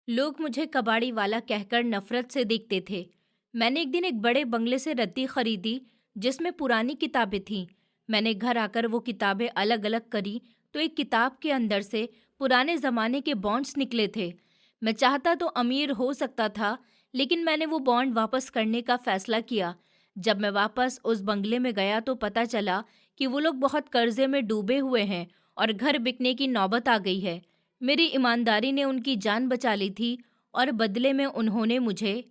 लोग मुझे कबाड़ी वाला कहकर नफरत से देखते थे। मैंने एक दिन एक बड़े बंगले से रद्दी खरीदी जिसमें पुरानी किताबें थीं। मैंने घर आकर वो किताबें अलग अलग करी तो एक किताब के अंदर से पुराने ज़माने के बॉन्ड्स निकले थे। मैं चाहता तो अमीर हो सकता था, लेकिन मैंने वो बॉन्ड वापस करने का फैसला किया। जब मैं वापस उस बंगले में गया तो पता चला कि वो लोग बहुत कर्जे में डूबे हुए हैं और घर बिकने की नौबत आ गई है। मेरी ईमानदारी ने उनकी जान बचा ली थी और बदले में उन्होंने मुझे।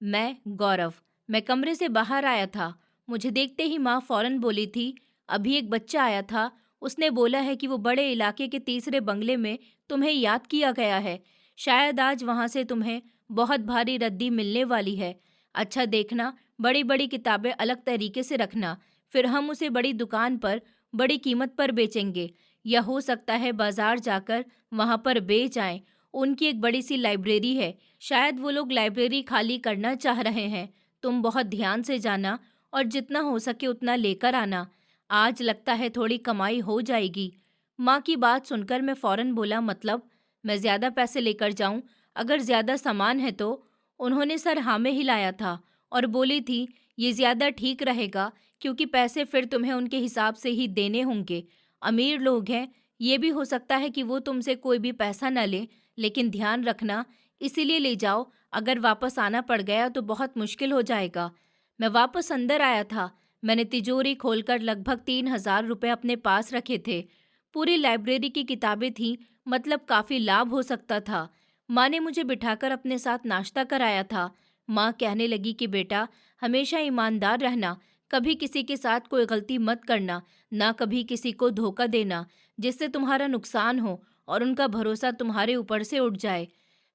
मैं गौरव। मैं कमरे से बाहर आया था। मुझे देखते ही माँ फौरन बोली थी, अभी एक बच्चा आया था, उसने बोला है कि वो बड़े इलाके के तीसरे बंगले में तुम्हें याद किया गया है। शायद आज वहां से तुम्हें बहुत भारी रद्दी मिलने वाली है। अच्छा देखना, बड़ी बड़ी किताबें अलग तरीके से रखना, फिर हम उसे बड़ी दुकान पर बड़ी कीमत पर बेचेंगे, या हो सकता है बाजार जाकर वहां पर बेच आएं। उनकी एक बड़ी सी लाइब्रेरी है, शायद वो लोग लाइब्रेरी खाली करना चाह रहे हैं। तुम बहुत ध्यान से जाना और जितना हो सके उतना लेकर आना। आज लगता है थोड़ी कमाई हो जाएगी। माँ की बात सुनकर मैं फौरन बोला, मतलब मैं ज्यादा पैसे लेकर जाऊं? अगर ज्यादा सामान है तो? उन्होंने सर हाँ में हिलाया था और बोली थी, ये ज्यादा ठीक रहेगा, क्योंकि पैसे फिर तुम्हें उनके हिसाब से ही देने होंगे। अमीर लोग हैं, ये भी हो सकता है कि वो तुमसे कोई भी पैसा न लें, लेकिन ध्यान रखना, इसीलिए ले जाओ। अगर वापस आना पड़ गया तो बहुत मुश्किल हो जाएगा। मैं वापस अंदर आया था। मैंने तिजोरी खोलकर लगभग 3,000 रुपये अपने पास रखे थे। पूरी लाइब्रेरी की किताबें थीं, मतलब काफ़ी लाभ हो सकता था। माँ ने मुझे बिठाकर अपने साथ नाश्ता कराया था। माँ कहने लगी कि बेटा, हमेशा ईमानदार रहना, कभी किसी के साथ कोई गलती मत करना, ना कभी किसी को धोखा देना जिससे तुम्हारा नुकसान हो और उनका भरोसा तुम्हारे ऊपर से उठ जाए।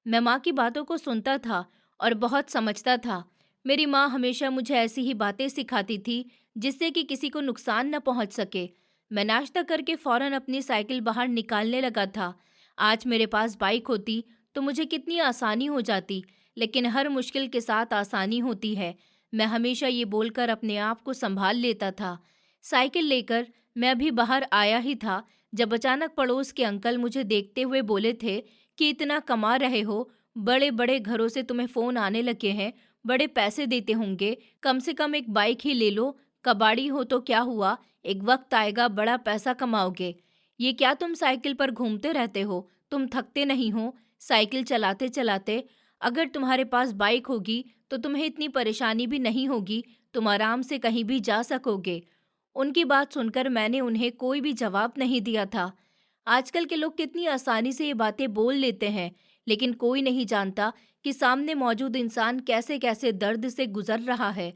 मैं माँ की बातों को सुनता था और बहुत समझता था। मेरी माँ हमेशा मुझे ऐसी ही बातें सिखाती थी जिससे कि किसी को नुकसान न पहुँच सके। मैं नाश्ता करके फौरन अपनी साइकिल बाहर निकालने लगा था। आज मेरे पास बाइक होती तो मुझे कितनी आसानी हो जाती, लेकिन हर मुश्किल के साथ आसानी होती है। मैं हमेशा ये बोलकर अपने आप को संभाल लेता था। साइकिल लेकर मैं अभी बाहर आया ही था जब अचानक पड़ोस के अंकल मुझे देखते हुए बोले थे कि इतना कमा रहे हो, बड़े बड़े घरों से तुम्हें फ़ोन आने लगे हैं, बड़े पैसे देते होंगे, कम से कम एक बाइक ही ले लो। कबाड़ी हो तो क्या हुआ, एक वक्त आएगा बड़ा पैसा कमाओगे। ये क्या तुम साइकिल पर घूमते रहते हो, तुम थकते नहीं हो साइकिल चलाते चलाते? अगर तुम्हारे पास बाइक होगी तो तुम्हें इतनी परेशानी भी नहीं होगी, तुम आराम से कहीं भी जा सकोगे। उनकी बात सुनकर मैंने उन्हें कोई भी जवाब नहीं दिया था। आजकल के लोग कितनी आसानी से ये बातें बोल लेते हैं, लेकिन कोई नहीं जानता कि सामने मौजूद इंसान कैसे कैसे दर्द से गुजर रहा है।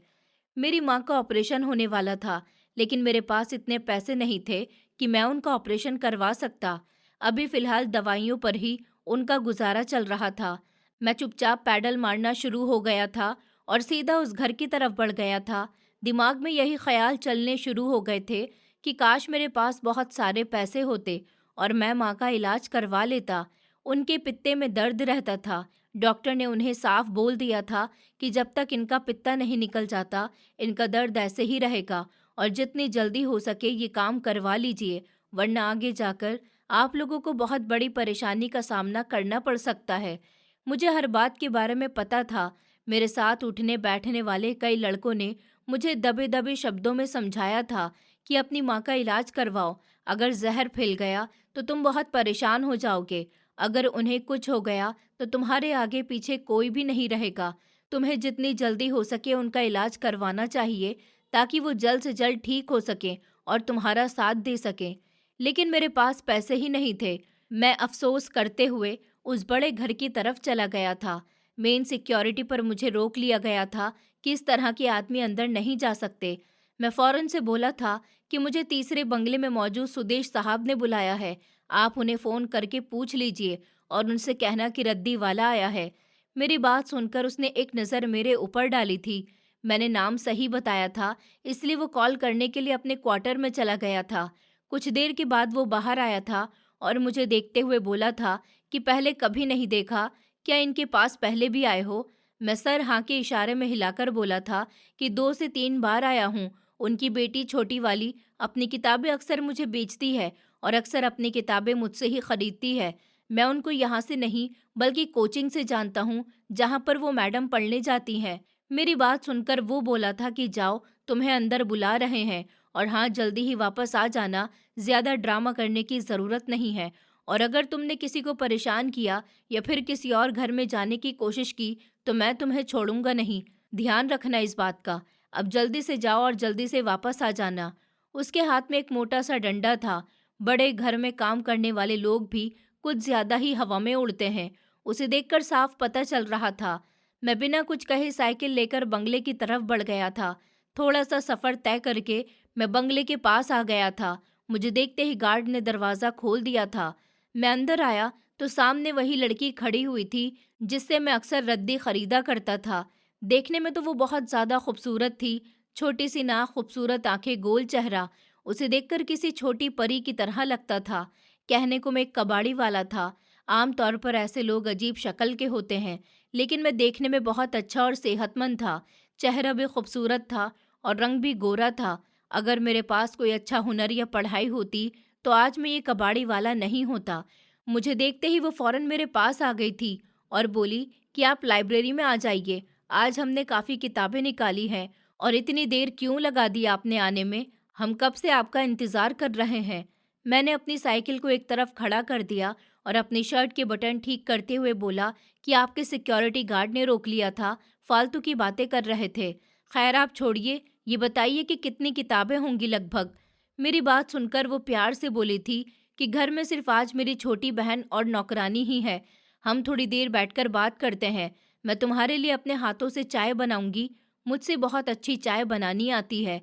मेरी माँ का ऑपरेशन होने वाला था, लेकिन मेरे पास इतने पैसे नहीं थे कि मैं उनका ऑपरेशन करवा सकता। अभी फिलहाल दवाइयों पर ही उनका गुजारा चल रहा था। मैं चुपचाप पैडल मारना शुरू हो गया था और सीधा उस घर की तरफ बढ़ गया था। दिमाग में यही ख्याल चलने शुरू हो गए थे कि काश मेरे पास बहुत सारे पैसे होते और मैं माँ का इलाज करवा लेता। उनके पित्ते में दर्द रहता था। डॉक्टर ने उन्हें साफ बोल दिया था कि जब तक इनका पित्ता नहीं निकल जाता, इनका दर्द ऐसे ही रहेगा और जितनी जल्दी हो सके ये काम करवा लीजिए, वरना आगे जाकर आप लोगों को बहुत बड़ी परेशानी का सामना करना पड़ सकता है। मुझे हर बात के बारे में पता था। मेरे साथ उठने बैठने वाले कई लड़कों ने मुझे दबे दबे शब्दों में समझाया था कि अपनी माँ का इलाज करवाओ। अगर जहर फैल गया तो तुम बहुत परेशान हो जाओगे। अगर उन्हें कुछ हो गया तो तुम्हारे आगे पीछे कोई भी नहीं रहेगा। तुम्हें जितनी जल्दी हो सके उनका इलाज करवाना चाहिए, ताकि वो जल्द से जल्द ठीक हो सकें और तुम्हारा साथ दे सकें। लेकिन मेरे पास पैसे ही नहीं थे। मैं अफसोस करते हुए उस बड़े घर की तरफ चला गया था। मेन सिक्योरिटी पर मुझे रोक लिया गया था कि इस तरह के आदमी अंदर नहीं जा सकते। मैं फौरन से बोला था कि मुझे तीसरे बंगले में मौजूद सुदेश साहब ने बुलाया है। आप उन्हें फ़ोन करके पूछ लीजिए और उनसे कहना कि रद्दी वाला आया है। मेरी बात सुनकर उसने एक नज़र मेरे ऊपर डाली थी। मैंने नाम सही बताया था, इसलिए वो कॉल करने के लिए अपने क्वार्टर में चला गया था। कुछ देर के बाद वो बाहर आया था और मुझे देखते हुए बोला था कि पहले कभी नहीं देखा, क्या इनके पास पहले भी आए हो? मैं सर हाँ के इशारे में हिलाकर बोला था कि 2 से 3 बार आया हूँ। उनकी बेटी छोटी वाली अपनी किताबें अक्सर मुझे बेचती है और अक्सर अपनी किताबें मुझसे ही खरीदती है। मैं उनको यहाँ से नहीं बल्कि कोचिंग से जानता हूँ, जहाँ पर वो मैडम पढ़ने जाती हैं। मेरी बात सुनकर वो बोला था कि जाओ, तुम्हें अंदर बुला रहे हैं और हाँ, जल्दी ही वापस आ जाना, ज़्यादा ड्रामा करने की ज़रूरत नहीं है। और अगर तुमने किसी को परेशान किया या फिर किसी और घर में जाने की कोशिश की तो मैं तुम्हें छोड़ूंगा नहीं। ध्यान रखना इस बात का। अब जल्दी से जाओ और जल्दी से वापस आ जाना। उसके हाथ में एक मोटा सा डंडा था। बड़े घर में काम करने वाले लोग भी कुछ ज्यादा ही हवा में उड़ते हैं। उसे देखकर साफ पता चल रहा था। मैं बिना कुछ कहे साइकिल लेकर बंगले की तरफ बढ़ गया था। थोड़ा सा सफर तय करके मैं बंगले के पास आ गया था। मुझे देखते ही गार्ड ने दरवाज़ा खोल दिया था। मैं अंदर आया तो सामने वही लड़की खड़ी हुई थी जिससे मैं अक्सर रद्दी खरीदा करता था। देखने में तो वो बहुत ज़्यादा खूबसूरत थी। छोटी सी नाक, खूबसूरत आंखें, गोल चेहरा। उसे देखकर किसी छोटी परी की तरह लगता था। कहने को मैं एक कबाड़ी वाला था। आम तौर पर ऐसे लोग अजीब शक्ल के होते हैं, लेकिन मैं देखने में बहुत अच्छा और सेहतमंद था। चेहरा भी खूबसूरत था और रंग भी गोरा था। अगर मेरे पास कोई अच्छा हुनर या पढ़ाई होती तो आज मैं ये कबाड़ी वाला नहीं होता। मुझे देखते ही वो फौरन मेरे पास आ गई थी और बोली कि आप लाइब्रेरी में आ जाइए। आज हमने काफ़ी किताबें निकाली हैं और इतनी देर क्यों लगा दी आपने आने में? हम कब से आपका इंतज़ार कर रहे हैं। मैंने अपनी साइकिल को एक तरफ खड़ा कर दिया और अपनी शर्ट के बटन ठीक करते हुए बोला कि आपके सिक्योरिटी गार्ड ने रोक लिया था, फालतू की बातें कर रहे थे। खैर आप छोड़िए, ये बताइए कि कितनी किताबें होंगी लगभग। मेरी बात सुनकर वो प्यार से बोली थी कि घर में सिर्फ आज मेरी छोटी बहन और नौकरानी ही है। हम थोड़ी देर बैठकर बात करते हैं। मैं तुम्हारे लिए अपने हाथों से चाय बनाऊंगी। मुझसे बहुत अच्छी चाय बनानी आती है।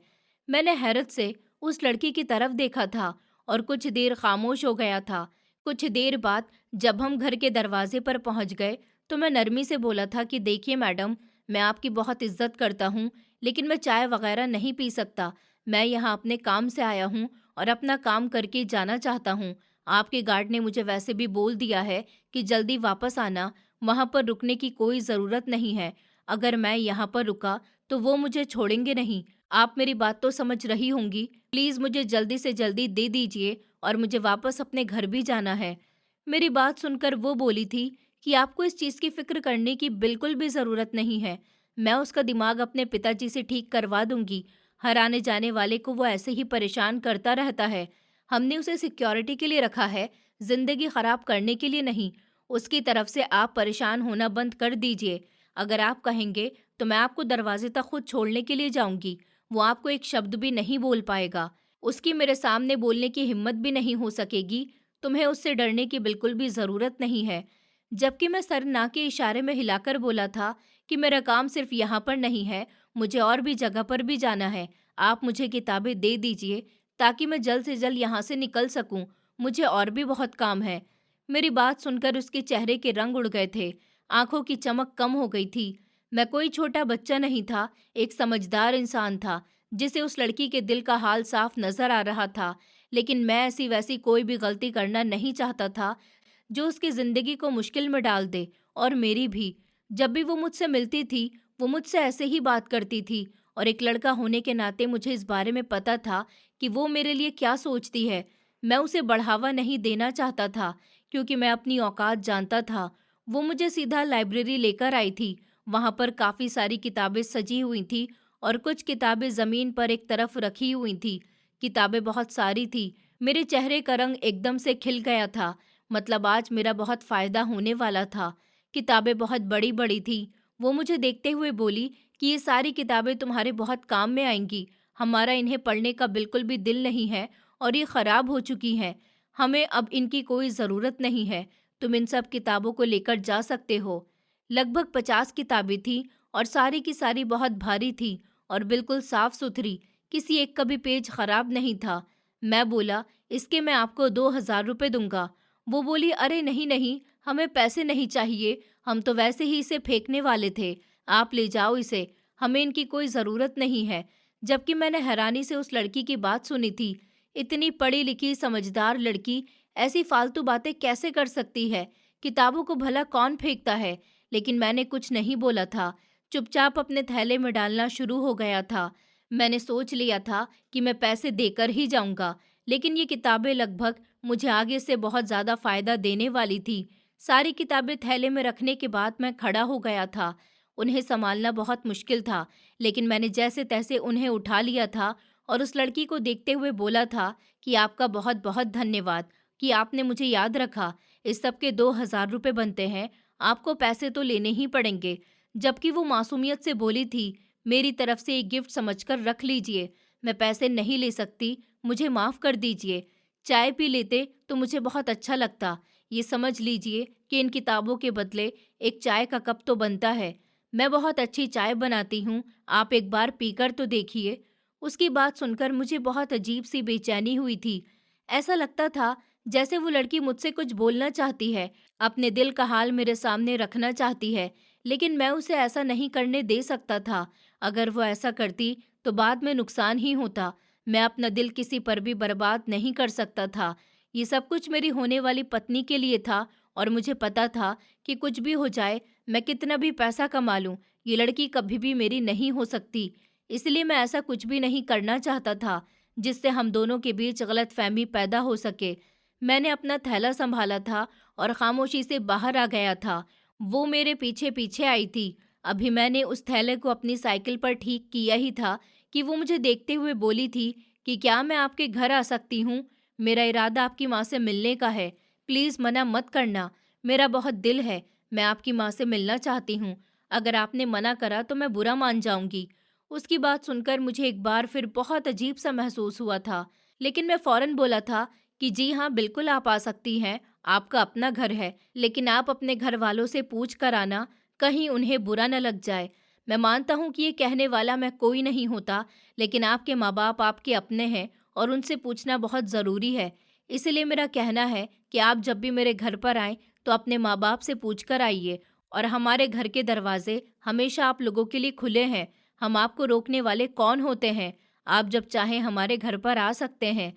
मैंने हैरत से उस लड़की की तरफ देखा था और कुछ देर खामोश हो गया था। कुछ देर बाद जब हम घर के दरवाजे पर पहुंच गए तो मैं नरमी से बोला था कि देखिए मैडम, मैं आपकी बहुत इज्जत करता हूँ, लेकिन मैं चाय वगैरह नहीं पी सकता। मैं यहाँ अपने काम से आया हूँ और अपना काम करके जाना चाहता हूँ। आपके गार्ड ने मुझे वैसे भी बोल दिया है कि जल्दी वापस आना, वहाँ पर रुकने की कोई ज़रूरत नहीं है। अगर मैं यहाँ पर रुका तो वो मुझे छोड़ेंगे नहीं। आप मेरी बात तो समझ रही होंगी। प्लीज़ मुझे जल्दी से जल्दी दे दीजिए और मुझे वापस अपने घर भी जाना है। मेरी बात सुनकर वो बोली थी कि आपको इस चीज़ की फ़िक्र करने की बिल्कुल भी ज़रूरत नहीं है। मैं उसका दिमाग अपने पिताजी से ठीक करवा दूँगी। हर आने जाने वाले को वो ऐसे ही परेशान करता रहता है। हमने उसे सिक्योरिटी के लिए रखा है, ज़िंदगी ख़राब करने के लिए नहीं। उसकी तरफ से आप परेशान होना बंद कर दीजिए। अगर आप कहेंगे तो मैं आपको दरवाजे तक खुद छोड़ने के लिए जाऊंगी। वो आपको एक शब्द भी नहीं बोल पाएगा। उसकी मेरे सामने बोलने की हिम्मत भी नहीं हो सकेगी। तुम्हें उससे डरने की बिल्कुल भी ज़रूरत नहीं है। जबकि मैं सर ना के इशारे में हिलाकर बोला था कि मेरा काम सिर्फ यहाँ पर नहीं है, मुझे और भी जगह पर भी जाना है। आप मुझे किताबें दे दीजिए ताकि मैं जल्द से जल्द यहाँ से निकल सकूँ। मुझे और भी बहुत काम है। मेरी बात सुनकर उसके चेहरे के रंग उड़ गए थे। आंखों की चमक कम हो गई थी। मैं कोई छोटा बच्चा नहीं था, एक समझदार इंसान था जिसे उस लड़की के दिल का हाल साफ नजर आ रहा था। लेकिन मैं ऐसी वैसी कोई भी गलती करना नहीं चाहता था जो उसकी जिंदगी को मुश्किल में डाल दे, और मेरी भी। जब भी वो मुझसे मिलती थी वो मुझसे ऐसे ही बात करती थी, और एक लड़का होने के नाते मुझे इस बारे में पता था कि वो मेरे लिए क्या सोचती है। मैं उसे बढ़ावा नहीं देना चाहता था क्योंकि मैं अपनी औकात जानता था। वो मुझे सीधा लाइब्रेरी लेकर आई थी। वहाँ पर काफ़ी सारी किताबें सजी हुई थी और कुछ किताबें ज़मीन पर एक तरफ रखी हुई थी। किताबें बहुत सारी थी। मेरे चेहरे का रंग एकदम से खिल गया था। मतलब आज मेरा बहुत फ़ायदा होने वाला था। किताबें बहुत बड़ी बड़ी थी। वो मुझे देखते हुए बोली कि ये सारी किताबें तुम्हारे बहुत काम में आएंगी। हमारा इन्हें पढ़ने का बिल्कुल भी दिल नहीं है और ये ख़राब हो चुकी हैं। हमें अब इनकी कोई ज़रूरत नहीं है। तुम इन सब किताबों को लेकर जा सकते हो। लगभग 50 किताबें थीं और सारी की सारी बहुत भारी थी और बिल्कुल साफ सुथरी। किसी एक का भी पेज खराब नहीं था। मैं बोला, इसके मैं आपको 2,000 रुपये दूंगा। वो बोली, अरे नहीं नहीं, हमें पैसे नहीं चाहिए, हम तो वैसे ही इसे फेंकने वाले थे। आप ले जाओ इसे, हमें इनकी कोई ज़रूरत नहीं है। जबकि मैंने हैरानी से उस लड़की की बात सुनी थी। इतनी पढ़ी लिखी समझदार लड़की ऐसी फालतू बातें कैसे कर सकती है। किताबों को भला कौन फेंकता है। लेकिन मैंने कुछ नहीं बोला था। चुपचाप अपने थैले में डालना शुरू हो गया था। मैंने सोच लिया था कि मैं पैसे देकर ही जाऊंगा, लेकिन ये किताबें लगभग मुझे आगे से बहुत ज़्यादा फ़ायदा देने वाली थी। सारी किताबें थैले में रखने के बाद मैं खड़ा हो गया था। उन्हें सँभालना बहुत मुश्किल था, लेकिन मैंने जैसे-तैसे उन्हें उठा लिया था और उस लड़की को देखते हुए बोला था कि आपका बहुत-बहुत धन्यवाद कि आपने मुझे याद रखा। इस सब के 2000 रुपए बनते हैं, आपको पैसे तो लेने ही पड़ेंगे। जबकि वो मासूमियत से बोली थी, मेरी तरफ से एक गिफ्ट समझकर रख लीजिए, मैं पैसे नहीं ले सकती, मुझे माफ़ कर दीजिए। चाय पी लेते तो मुझे बहुत अच्छा लगता। ये समझ लीजिए कि इन किताबों के बदले एक चाय का कप तो बनता है। मैं बहुत अच्छी चाय बनाती हूँ, आप एक बार पीकर तो देखिए। उसकी बात सुनकर मुझे बहुत अजीब सी बेचैनी हुई थी। ऐसा लगता था जैसे वो लड़की मुझसे कुछ बोलना चाहती है, अपने दिल का हाल मेरे सामने रखना चाहती है, लेकिन मैं उसे ऐसा नहीं करने दे सकता था। अगर वो ऐसा करती तो बाद में नुकसान ही होता। मैं अपना दिल किसी पर भी बर्बाद नहीं कर सकता था। ये सब कुछ मेरी होने वाली पत्नी के लिए था और मुझे पता था कि कुछ भी हो जाए, मैं कितना भी पैसा कमा लूं, ये लड़की कभी भी मेरी नहीं हो सकती। इसलिए मैं ऐसा कुछ भी नहीं करना चाहता था जिससे हम दोनों के बीच गलतफहमी पैदा हो सके। मैंने अपना थैला संभाला था और खामोशी से बाहर आ गया था। वो मेरे पीछे पीछे आई थी। अभी मैंने उस थैले को अपनी साइकिल पर ठीक किया ही था कि वो मुझे देखते हुए बोली थी कि क्या मैं आपके घर आ सकती हूँ? मेरा इरादा आपकी माँ से मिलने का है। प्लीज़ मना मत करना। मेरा बहुत दिल है। मैं आपकी माँ से मिलना चाहती हूँ। अगर आपने मना करा तो मैं बुरा मान जाऊँगी। उसकी बात सुनकर मुझे एक बार फिर बहुत अजीब-सा महसूस हुआ था। लेकिन मैं फ़ौरन बोला था कि जी हाँ, बिल्कुल आप आ सकती हैं। आपका अपना घर है। लेकिन आप अपने घर वालों से पूछ कर आना, कहीं उन्हें बुरा न लग जाए। मैं मानता हूँ कि ये कहने वाला मैं कोई नहीं होता, लेकिन आपके माँ-बाप आपके अपने हैं और उनसे पूछना बहुत ज़रूरी है। इसीलिए मेरा कहना है कि आप जब भी मेरे घर पर आएँ, तो अपने माँ-बाप से पूछ कर आइए और हमारे घर के दरवाज़े हमेशा आप लोगों के लिए खुले हैं। हम आपको रोकने वाले कौन होते हैं? आप जब चाहें हमारे घर पर आ सकते हैं।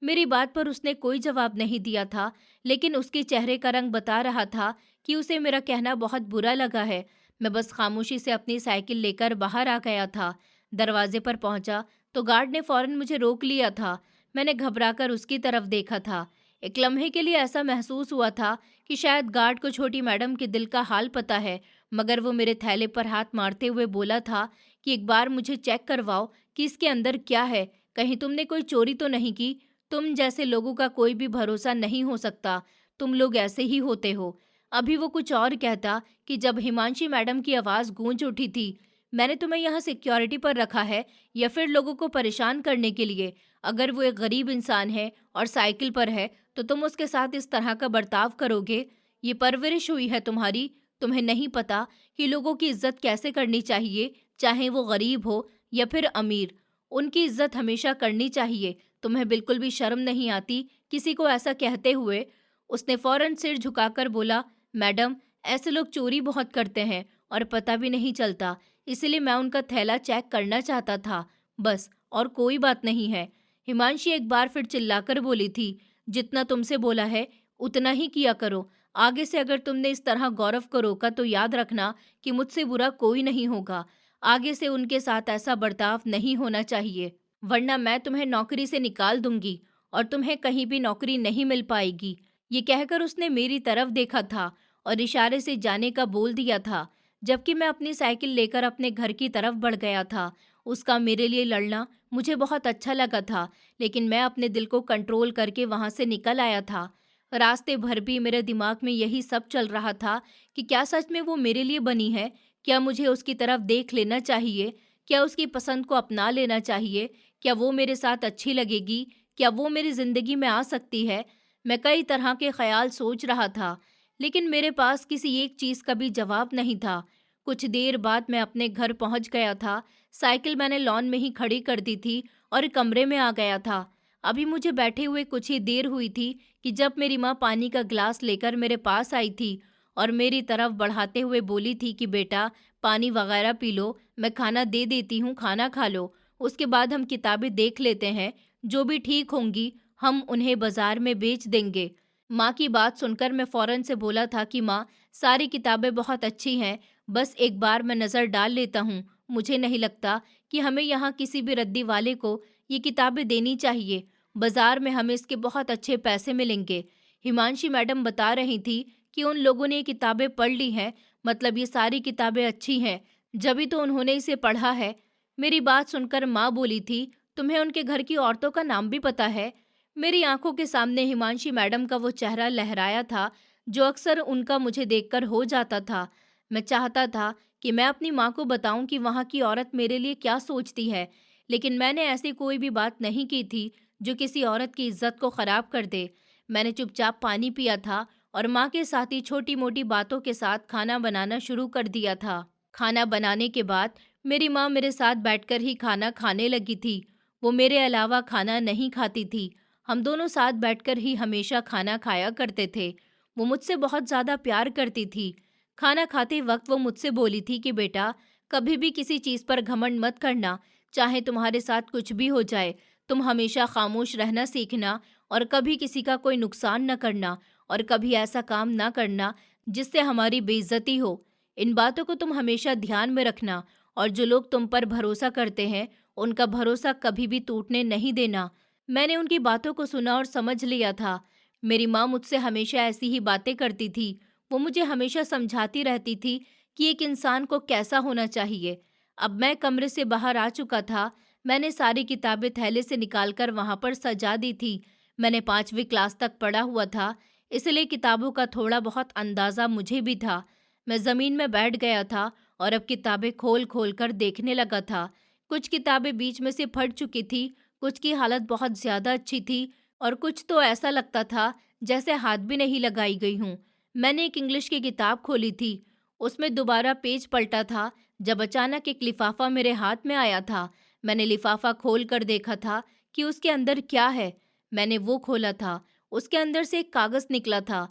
मेरी बात पर उसने कोई जवाब नहीं दिया था, लेकिन उसके चेहरे का रंग बता रहा था कि उसे मेरा कहना बहुत बुरा लगा है। मैं बस खामोशी से अपनी साइकिल लेकर बाहर आ गया था। दरवाजे पर पहुंचा तो गार्ड ने फौरन मुझे रोक लिया था। मैंने घबराकर उसकी तरफ देखा था। एक लम्हे के लिए ऐसा महसूस हुआ था कि शायद गार्ड को छोटी मैडम के दिल का हाल पता है, मगर वो मेरे थैले पर हाथ मारते हुए बोला था कि एक बार मुझे चेक करवाओ कि इसके अंदर क्या है, कहीं तुमने कोई चोरी तो नहीं की। तुम जैसे लोगों का कोई भी भरोसा नहीं हो सकता, तुम लोग ऐसे ही होते हो। अभी वो कुछ और कहता कि जब हिमांशी मैडम की आवाज़ गूंज उठी थी, मैंने तुम्हें यहाँ सिक्योरिटी पर रखा है या फिर लोगों को परेशान करने के लिए? अगर वो एक गरीब इंसान है और साइकिल पर है, तो तुम उसके साथ इस तरह का बर्ताव करोगे? ये परवरिश हुई है तुम्हारी, तुम्हें नहीं पता कि लोगों की इज्जत कैसे करनी चाहिए, चाहे वो गरीब हो या फिर अमीर। उनकी इज्जत हमेशा करनी चाहिए। तुम्हें बिल्कुल भी शर्म नहीं आती किसी को ऐसा कहते हुए? उसने फौरन सिर झुकाकर बोला, मैडम, ऐसे लोग चोरी बहुत करते हैं और पता भी नहीं चलता, इसलिए मैं उनका थैला चेक करना चाहता था, बस, और कोई बात नहीं है। हिमांशी एक बार फिर चिल्लाकर बोली थी, जितना तुमसे बोला है उतना ही किया करो। आगे से अगर तुमने इस तरह गौरव को रोका तो याद रखना कि मुझसे बुरा कोई नहीं होगा। आगे से उनके साथ ऐसा बर्ताव नहीं होना चाहिए, वरना मैं तुम्हें नौकरी से निकाल दूंगी और तुम्हें कहीं भी नौकरी नहीं मिल पाएगी। ये कहकर उसने मेरी तरफ देखा था और इशारे से जाने का बोल दिया था, जबकि मैं अपनी साइकिल लेकर अपने घर की तरफ बढ़ गया था। उसका मेरे लिए लड़ना मुझे बहुत अच्छा लगा था, लेकिन मैं अपने दिल को कंट्रोल करके वहां से निकल आया था। रास्ते भर भी मेरे दिमाग में यही सब चल रहा था कि क्या सच में वो मेरे लिए बनी है? क्या मुझे उसकी तरफ देख लेना चाहिए? क्या उसकी पसंद को अपना लेना चाहिए? क्या वो मेरे साथ अच्छी लगेगी? क्या वो मेरी जिंदगी में आ सकती है? मैं कई तरह के ख्याल सोच रहा था, लेकिन मेरे पास किसी एक चीज़ का भी जवाब नहीं था। कुछ देर बाद मैं अपने घर पहुंच गया था। साइकिल मैंने लॉन में ही खड़ी कर दी थी और कमरे में आ गया था। अभी मुझे बैठे हुए कुछ ही देर हुई थी कि जब मेरी माँ पानी का ग्लास लेकर मेरे पास आई थी और मेरी तरफ बढ़ाते हुए बोली थी कि बेटा, पानी वगैरह पी लो, मैं खाना दे देती हूँ, खाना खा लो, उसके बाद हम किताबें देख लेते हैं, जो भी ठीक होंगी हम उन्हें बाजार में बेच देंगे। माँ की बात सुनकर मैं फौरन से बोला था कि माँ, सारी किताबें बहुत अच्छी हैं, बस एक बार मैं नज़र डाल लेता हूँ। मुझे नहीं लगता कि हमें यहाँ किसी भी रद्दी वाले को ये किताबें देनी चाहिए। बाजार में हमें इसके बहुत अच्छे पैसे मिलेंगे। हिमांशी मैडम बता रही थी कि उन लोगों ने ये किताबें पढ़ ली हैं, मतलब ये सारी किताबें अच्छी हैं, जभी तो उन्होंने इसे पढ़ा है। मेरी बात सुनकर माँ बोली थी, तुम्हें उनके घर की औरतों का नाम भी पता है? मेरी आंखों के सामने हिमांशी मैडम का वो चेहरा लहराया था जो अक्सर उनका मुझे देखकर हो जाता था। मैं चाहता था कि मैं अपनी माँ को बताऊं कि वहाँ की औरत मेरे लिए क्या सोचती है, लेकिन मैंने ऐसी कोई भी बात नहीं की थी जो किसी औरत की इज्जत को खराब कर दे। मैंने चुपचाप पानी पिया था और माँ के साथ ही छोटी मोटी बातों के साथ खाना बनाना शुरू कर दिया था। खाना बनाने के बाद मेरी माँ मेरे साथ बैठकर ही खाना खाने लगी थी। वो मेरे अलावा खाना नहीं खाती थी। हम दोनों साथ बैठकर ही हमेशा खाना खाया करते थे। वो मुझसे बहुत ज़्यादा प्यार करती थी। खाना खाते वक्त वो मुझसे बोली थी कि बेटा, कभी भी किसी चीज़ पर घमंड मत करना, चाहे तुम्हारे साथ कुछ भी हो जाए। तुम हमेशा खामोश रहना सीखना और कभी किसी का कोई नुकसान न करना और कभी ऐसा काम ना करना जिससे हमारी बेइज्जती हो। इन बातों को तुम हमेशा ध्यान में रखना और जो लोग तुम पर भरोसा करते हैं, उनका भरोसा कभी भी टूटने नहीं देना। मैंने उनकी बातों को सुना और समझ लिया था। मेरी माँ मुझसे हमेशा ऐसी ही बातें करती थी। वो मुझे हमेशा समझाती रहती थी कि एक इंसान को कैसा होना चाहिए। अब मैं कमरे से बाहर आ चुका था। मैंने सारी किताबें थैले से निकालकर वहाँ पर सजा दी थी। मैंने 5वीं क्लास तक पढ़ा हुआ था, इसलिए किताबों का थोड़ा बहुत अंदाज़ा मुझे भी था। मैं ज़मीन में बैठ गया था और अब किताबें खोल खोल कर देखने लगा था। कुछ किताबें बीच में से फट चुकी थी, कुछ की हालत बहुत ज़्यादा अच्छी थी और कुछ तो ऐसा लगता था जैसे हाथ भी नहीं लगाई गई हूँ। मैंने एक इंग्लिश की किताब खोली थी। उसमें दोबारा पेज पलटा था जब अचानक एक लिफाफा मेरे हाथ में आया था। मैंने लिफाफा खोल कर देखा था कि उसके अंदर क्या है। मैंने वो खोला था। उसके अंदर से एक कागज़ निकला था।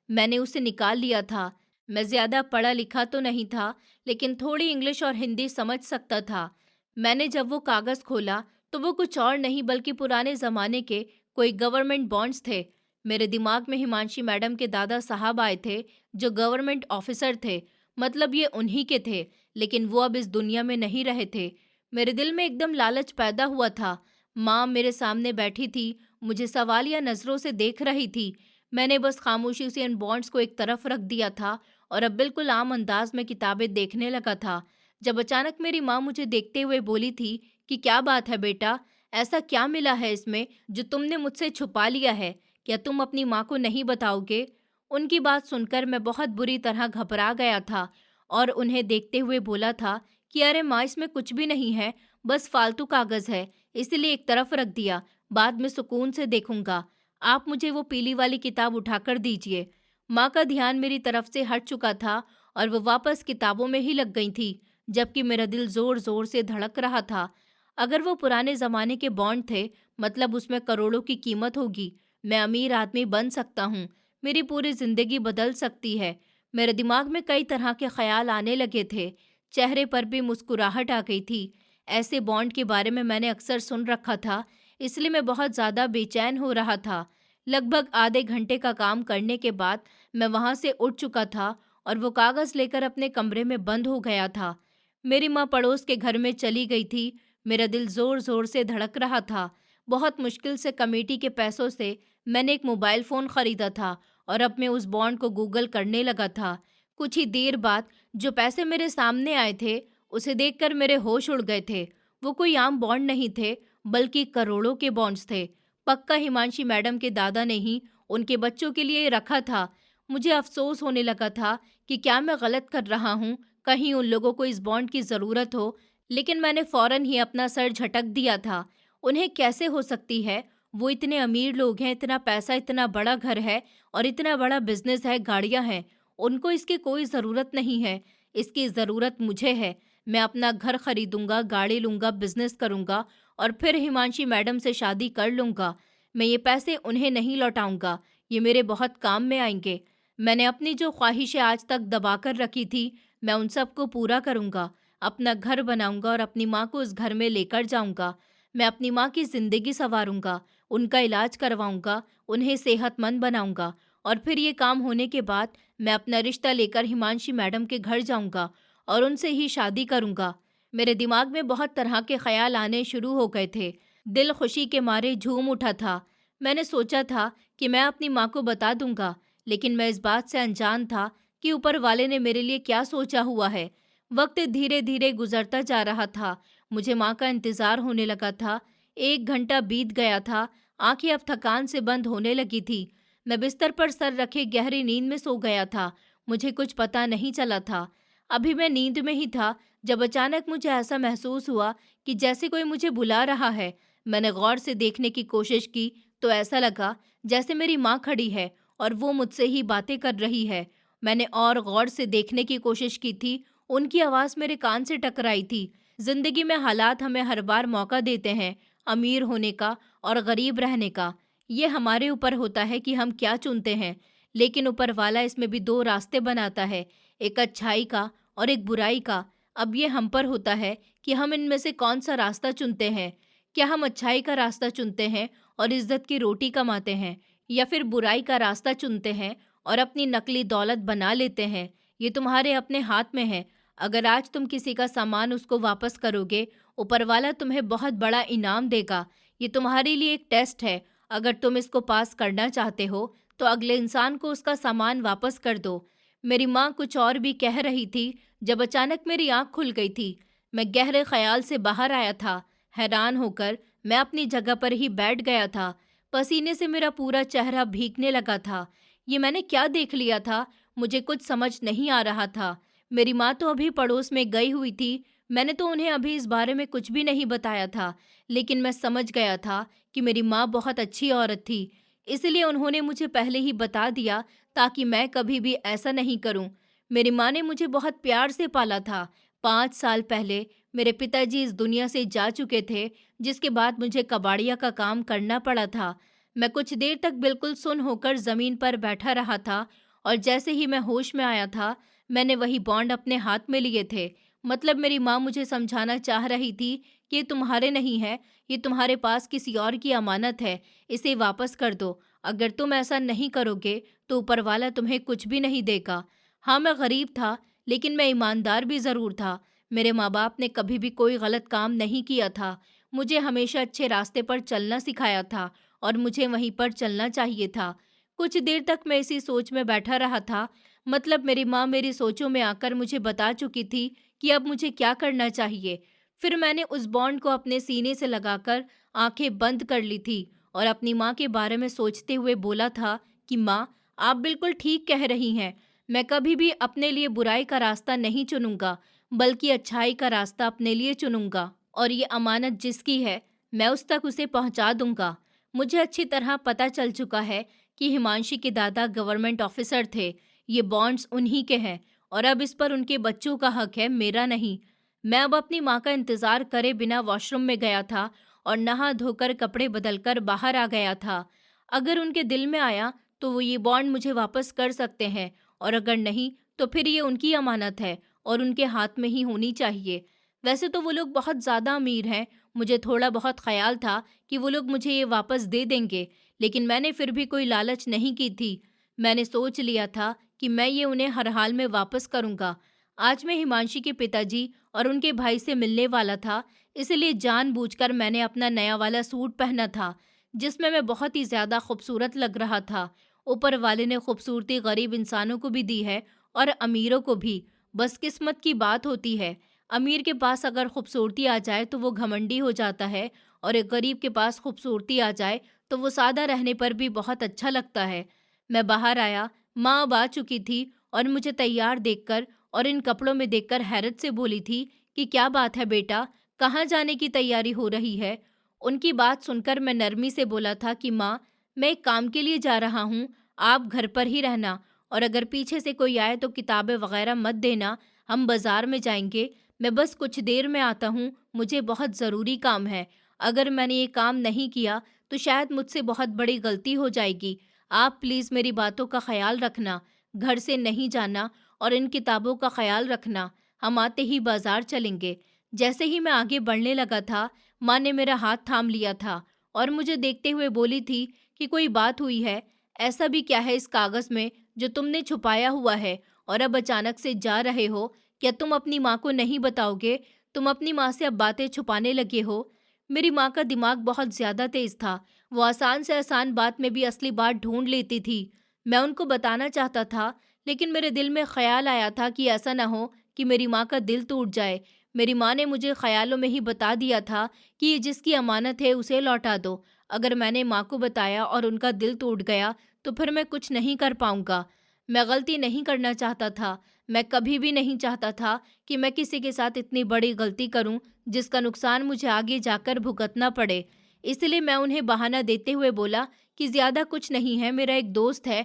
मैंने उसे निकाल लिया था। मैं ज़्यादा पढ़ा लिखा तो नहीं था, लेकिन थोड़ी इंग्लिश और हिंदी समझ सकता था। मैंने जब वो कागज़ खोला तो वो कुछ और नहीं बल्कि पुराने ज़माने के कोई गवर्नमेंट बॉन्ड्स थे। मेरे दिमाग में हिमांशी मैडम के दादा साहब आए थे, जो गवर्नमेंट ऑफिसर थे। मतलब ये उन्हीं के थे, लेकिन वो अब इस दुनिया में नहीं रहे थे। मेरे दिल में एकदम लालच पैदा हुआ था। माँ मेरे सामने बैठी थी, मुझे सवालिया नज़रों से देख रही थी। मैंने बस खामोशी से इन बॉन्ड्स को एक तरफ रख दिया था और अब बिल्कुल आम अंदाज में किताबें देखने लगा था। जब अचानक मेरी माँ मुझे देखते हुए बोली थी कि क्या बात है बेटा, ऐसा क्या मिला है इसमें जो तुमने मुझसे छुपा लिया है? क्या तुम अपनी माँ को नहीं बताओगे? उनकी बात सुनकर मैं बहुत बुरी तरह घबरा गया था और उन्हें देखते हुए बोला था कि अरे माँ, इसमें कुछ भी नहीं है, बस फालतू कागज़ है, इसीलिए एक तरफ रख दिया, बाद में सुकून से देखूंगा। आप मुझे वो पीली वाली किताब उठाकर दीजिए। माँ का ध्यान मेरी तरफ से हट चुका था और वो वापस किताबों में ही लग गई थी, जबकि मेरा दिल जोर जोर से धड़क रहा था। अगर वो पुराने ज़माने के बॉन्ड थे, मतलब उसमें करोड़ों की कीमत होगी। मैं अमीर आदमी बन सकता हूँ, मेरी पूरी ज़िंदगी बदल सकती है। मेरे दिमाग में कई तरह के ख्याल आने लगे थे, चेहरे पर भी मुस्कुराहट आ गई थी। ऐसे बॉन्ड के बारे में मैंने अक्सर सुन रखा था, इसलिए मैं बहुत ज़्यादा बेचैन हो रहा था। लगभग आधे घंटे का काम करने के बाद मैं वहाँ से उठ चुका था और वो कागज़ लेकर अपने कमरे में बंद हो गया था। मेरी माँ पड़ोस के घर में चली गई थी। मेरा दिल ज़ोर-ज़ोर से धड़क रहा था। बहुत मुश्किल से कमेटी के पैसों से मैंने एक मोबाइल फ़ोन खरीदा था और अब मैं उस बॉन्ड को गूगल करने लगा था। कुछ ही देर बाद जो पैसे मेरे सामने आए थे, उसे देखकर मेरे होश उड़ गए थे। वो कोई आम बॉन्ड नहीं थे, बल्कि करोड़ों के बॉन्ड्स थे। पक्का हिमांशी मैडम के दादा ने ही उनके बच्चों के लिए रखा था। मुझे अफ़सोस होने लगा था कि क्या मैं गलत कर रहा हूँ? कहीं उन लोगों को इस बॉन्ड की ज़रूरत हो, लेकिन मैंने फ़ौरन ही अपना सर झटक दिया था। उन्हें कैसे हो सकती है? वो इतने अमीर लोग हैं, इतना पैसा, इतना बड़ा घर है और इतना बड़ा बिज़नेस है, गाड़ियाँ हैं। उनको इसकी कोई ज़रूरत नहीं है, इसकी ज़रूरत मुझे है। मैं अपना घर खरीदूँगा, गाड़ी लूँगा, बिज़नेस करूँगा और फिर हिमांशी मैडम से शादी कर लूँगा। मैं ये पैसे उन्हें नहीं लौटाऊँगा, ये मेरे बहुत काम में आएँगे। मैंने अपनी जो ख्वाहिशें आज तक दबा कर रखी थी, मैं उन सबको पूरा करूँगा। अपना घर बनाऊँगा और अपनी माँ को उस घर में लेकर जाऊँगा। मैं अपनी माँ की ज़िंदगी सँवारूँगा, उनका इलाज करवाऊँगा, उन्हें सेहतमंद बनाऊँगा और फिर ये काम होने के बाद मैं अपना रिश्ता लेकर हिमांशी मैडम के घर जाऊँगा और उनसे ही शादी करूँगा। मेरे दिमाग में बहुत तरह के ख़्याल आने शुरू हो गए थे। दिल खुशी के मारे झूम उठा था। मैंने सोचा था कि मैं अपनी माँ को बता दूंगा, लेकिन मैं इस बात से अनजान था कि ऊपर वाले ने मेरे लिए क्या सोचा हुआ है। वक्त धीरे धीरे गुजरता जा रहा था। मुझे माँ का इंतजार होने लगा था। 1 घंटा बीत गया था। आंखें अब थकान से बंद होने लगी थी। मैं बिस्तर पर सर रखे गहरी नींद में सो गया था। मुझे कुछ पता नहीं चला था। अभी मैं नींद में ही था जब अचानक मुझे ऐसा महसूस हुआ कि जैसे कोई मुझे बुला रहा है। मैंने गौर से देखने की कोशिश की तो ऐसा लगा जैसे मेरी माँ खड़ी है और वो मुझसे ही बातें कर रही है। मैंने और गौर से देखने की कोशिश की थी। उनकी आवाज़ मेरे कान से टकराई थी। जिंदगी में हालात हमें हर बार मौका देते हैं, अमीर होने का और गरीब रहने का। ये हमारे ऊपर होता है कि हम क्या चुनते हैं। लेकिन ऊपर वाला इसमें भी दो रास्ते बनाता है, एक अच्छाई का और एक बुराई का। अब ये हम पर होता है कि हम इनमें से कौन सा रास्ता चुनते हैं। क्या हम अच्छाई का रास्ता चुनते हैं और इज्जत की रोटी कमाते हैं, या फिर बुराई का रास्ता चुनते हैं और अपनी नकली दौलत बना लेते हैं। ये तुम्हारे अपने हाथ में है। अगर आज तुम किसी का सामान उसको वापस करोगे, ऊपर वाला तुम्हें बहुत बड़ा इनाम देगा। ये तुम्हारे लिए एक टेस्ट है। अगर तुम इसको पास करना चाहते हो तो अगले इंसान को उसका सामान वापस कर दो। मेरी माँ कुछ और भी कह रही थी जब अचानक मेरी आंख खुल गई थी। मैं गहरे ख्याल से बाहर आया था। हैरान होकर मैं अपनी जगह पर ही बैठ गया था। पसीने से मेरा पूरा चेहरा भीगने लगा था। ये मैंने क्या देख लिया था? मुझे कुछ समझ नहीं आ रहा था। मेरी माँ तो अभी पड़ोस में गई हुई थी। मैंने तो उन्हें अभी इस बारे में कुछ भी नहीं बताया था, लेकिन मैं समझ गया था कि मेरी माँ बहुत अच्छी औरत थी। इसलिए उन्होंने मुझे पहले ही बता दिया ताकि मैं कभी भी ऐसा नहीं करूं। मेरी माँ ने मुझे बहुत प्यार से पाला था। 5 साल पहले मेरे पिताजी इस दुनिया से जा चुके थे, जिसके बाद मुझे कबाड़िया का काम करना पड़ा था। मैं कुछ देर तक बिल्कुल सुन्न होकर जमीन पर बैठा रहा था और जैसे ही मैं होश में आया था, मैंने वही बॉन्ड अपने हाथ में लिए थे। मतलब मेरी माँ मुझे समझाना चाह रही थी कि ये तुम्हारे नहीं है, ये तुम्हारे पास किसी और की अमानत है, इसे वापस कर दो। अगर तुम ऐसा नहीं करोगे तो ऊपर वाला तुम्हें कुछ भी नहीं देगा। हाँ, मैं गरीब था, लेकिन मैं ईमानदार भी ज़रूर था। मेरे माँ बाप ने कभी भी कोई गलत काम नहीं किया था। मुझे हमेशा अच्छे रास्ते पर चलना सिखाया था और मुझे वहीं पर चलना चाहिए था। कुछ देर तक मैं इसी सोच में बैठा रहा था। मतलब मेरी माँ मेरी सोचों में आकर मुझे बता चुकी थी कि अब मुझे क्या करना चाहिए। फिर मैंने उस बॉन्ड को अपने सीने से लगाकर आंखें बंद कर ली थी और अपनी माँ के बारे में सोचते हुए बोला था कि माँ, आप बिल्कुल ठीक कह रही हैं। मैं कभी भी अपने लिए बुराई का रास्ता नहीं चुनूंगा, बल्कि अच्छाई का रास्ता अपने लिए चुनूंगा। और ये अमानत जिसकी है, मैं उस तक उसे पहुंचा दूंगा। मुझे अच्छी तरह पता चल चुका है कि हिमांशी के दादा गवर्नमेंट ऑफिसर थे। ये बॉन्ड्स उन्हीं के हैं और अब इस पर उनके बच्चों का हक है, मेरा नहीं। मैं अब अपनी माँ का इंतजार करे बिना वॉशरूम में गया था और नहा धोकर कपड़े बदलकर बाहर आ गया था। अगर उनके दिल में आया तो वो ये बॉन्ड मुझे वापस कर सकते हैं, और अगर नहीं तो फिर ये उनकी अमानत है और उनके हाथ में ही होनी चाहिए। वैसे तो वो लोग बहुत ज़्यादा अमीर हैं। मुझे थोड़ा बहुत ख्याल था कि वो लोग मुझे ये वापस दे देंगे, लेकिन मैंने फिर भी कोई लालच नहीं की थी। मैंने सोच लिया था कि मैं ये उन्हें हर हाल में वापस करूँगा। आज मैं हिमांशी के पिताजी और उनके भाई से मिलने वाला था, इसलिए जानबूझकर मैंने अपना नया वाला सूट पहना था, जिसमें मैं बहुत ही ज़्यादा खूबसूरत लग रहा था। ऊपर वाले ने खूबसूरती गरीब इंसानों को भी दी है और अमीरों को भी। बस किस्मत की बात होती है। अमीर के पास अगर खूबसूरती आ जाए तो वो घमंडी हो जाता है, और एक गरीब के पास खूबसूरती आ जाए तो वो सादा रहने पर भी बहुत अच्छा लगता है। मैं बाहर आया। माँ अब आ चुकी थी और मुझे तैयार देखकर और इन कपड़ों में देखकर हैरत से बोली थी कि क्या बात है बेटा, कहाँ जाने की तैयारी हो रही है? उनकी बात सुनकर मैं नरमी से बोला था कि माँ, मैं एक काम के लिए जा रहा हूँ, आप घर पर ही रहना, और अगर पीछे से कोई आए तो किताबें वगैरह मत देना, हम बाजार में जाएंगे। मैं बस कुछ देर में आता हूँ, मुझे बहुत ज़रूरी काम है। अगर मैंने ये काम नहीं किया तो शायद मुझसे बहुत बड़ी गलती हो जाएगी। आप प्लीज़ मेरी बातों का ख्याल रखना, घर से नहीं जाना और इन किताबों का ख्याल रखना। हम आते ही बाजार चलेंगे। जैसे ही मैं आगे बढ़ने लगा था, माँ ने मेरा हाथ थाम लिया था और मुझे देखते हुए बोली थी कि कोई बात हुई है? ऐसा भी क्या है इस कागज़ में जो तुमने छुपाया हुआ है और अब अचानक से जा रहे हो? क्या तुम अपनी माँ को नहीं बताओगे? तुम अपनी माँ से अब बातें छुपाने लगे हो? मेरी माँ का दिमाग बहुत ज़्यादा तेज़ था। वो आसान से आसान बात में भी असली बात ढूँढ लेती थी। मैं उनको बताना चाहता था, लेकिन मेरे दिल में ख़्याल आया था कि ऐसा ना हो कि मेरी माँ का दिल टूट जाए। मेरी माँ ने मुझे ख़्यालों में ही बता दिया था कि ये जिसकी अमानत है उसे लौटा दो। अगर मैंने माँ को बताया और उनका दिल टूट गया, तो फिर मैं कुछ नहीं कर पाऊँगा। मैं गलती नहीं करना चाहता था। मैं कभी भी नहीं चाहता था कि मैं किसी के साथ इतनी बड़ी गलती करूँ जिसका नुकसान मुझे आगे जाकर भुगतना पड़े। इसलिए मैं उन्हें बहाना देते हुए बोला कि ज़्यादा कुछ नहीं है, मेरा एक दोस्त है,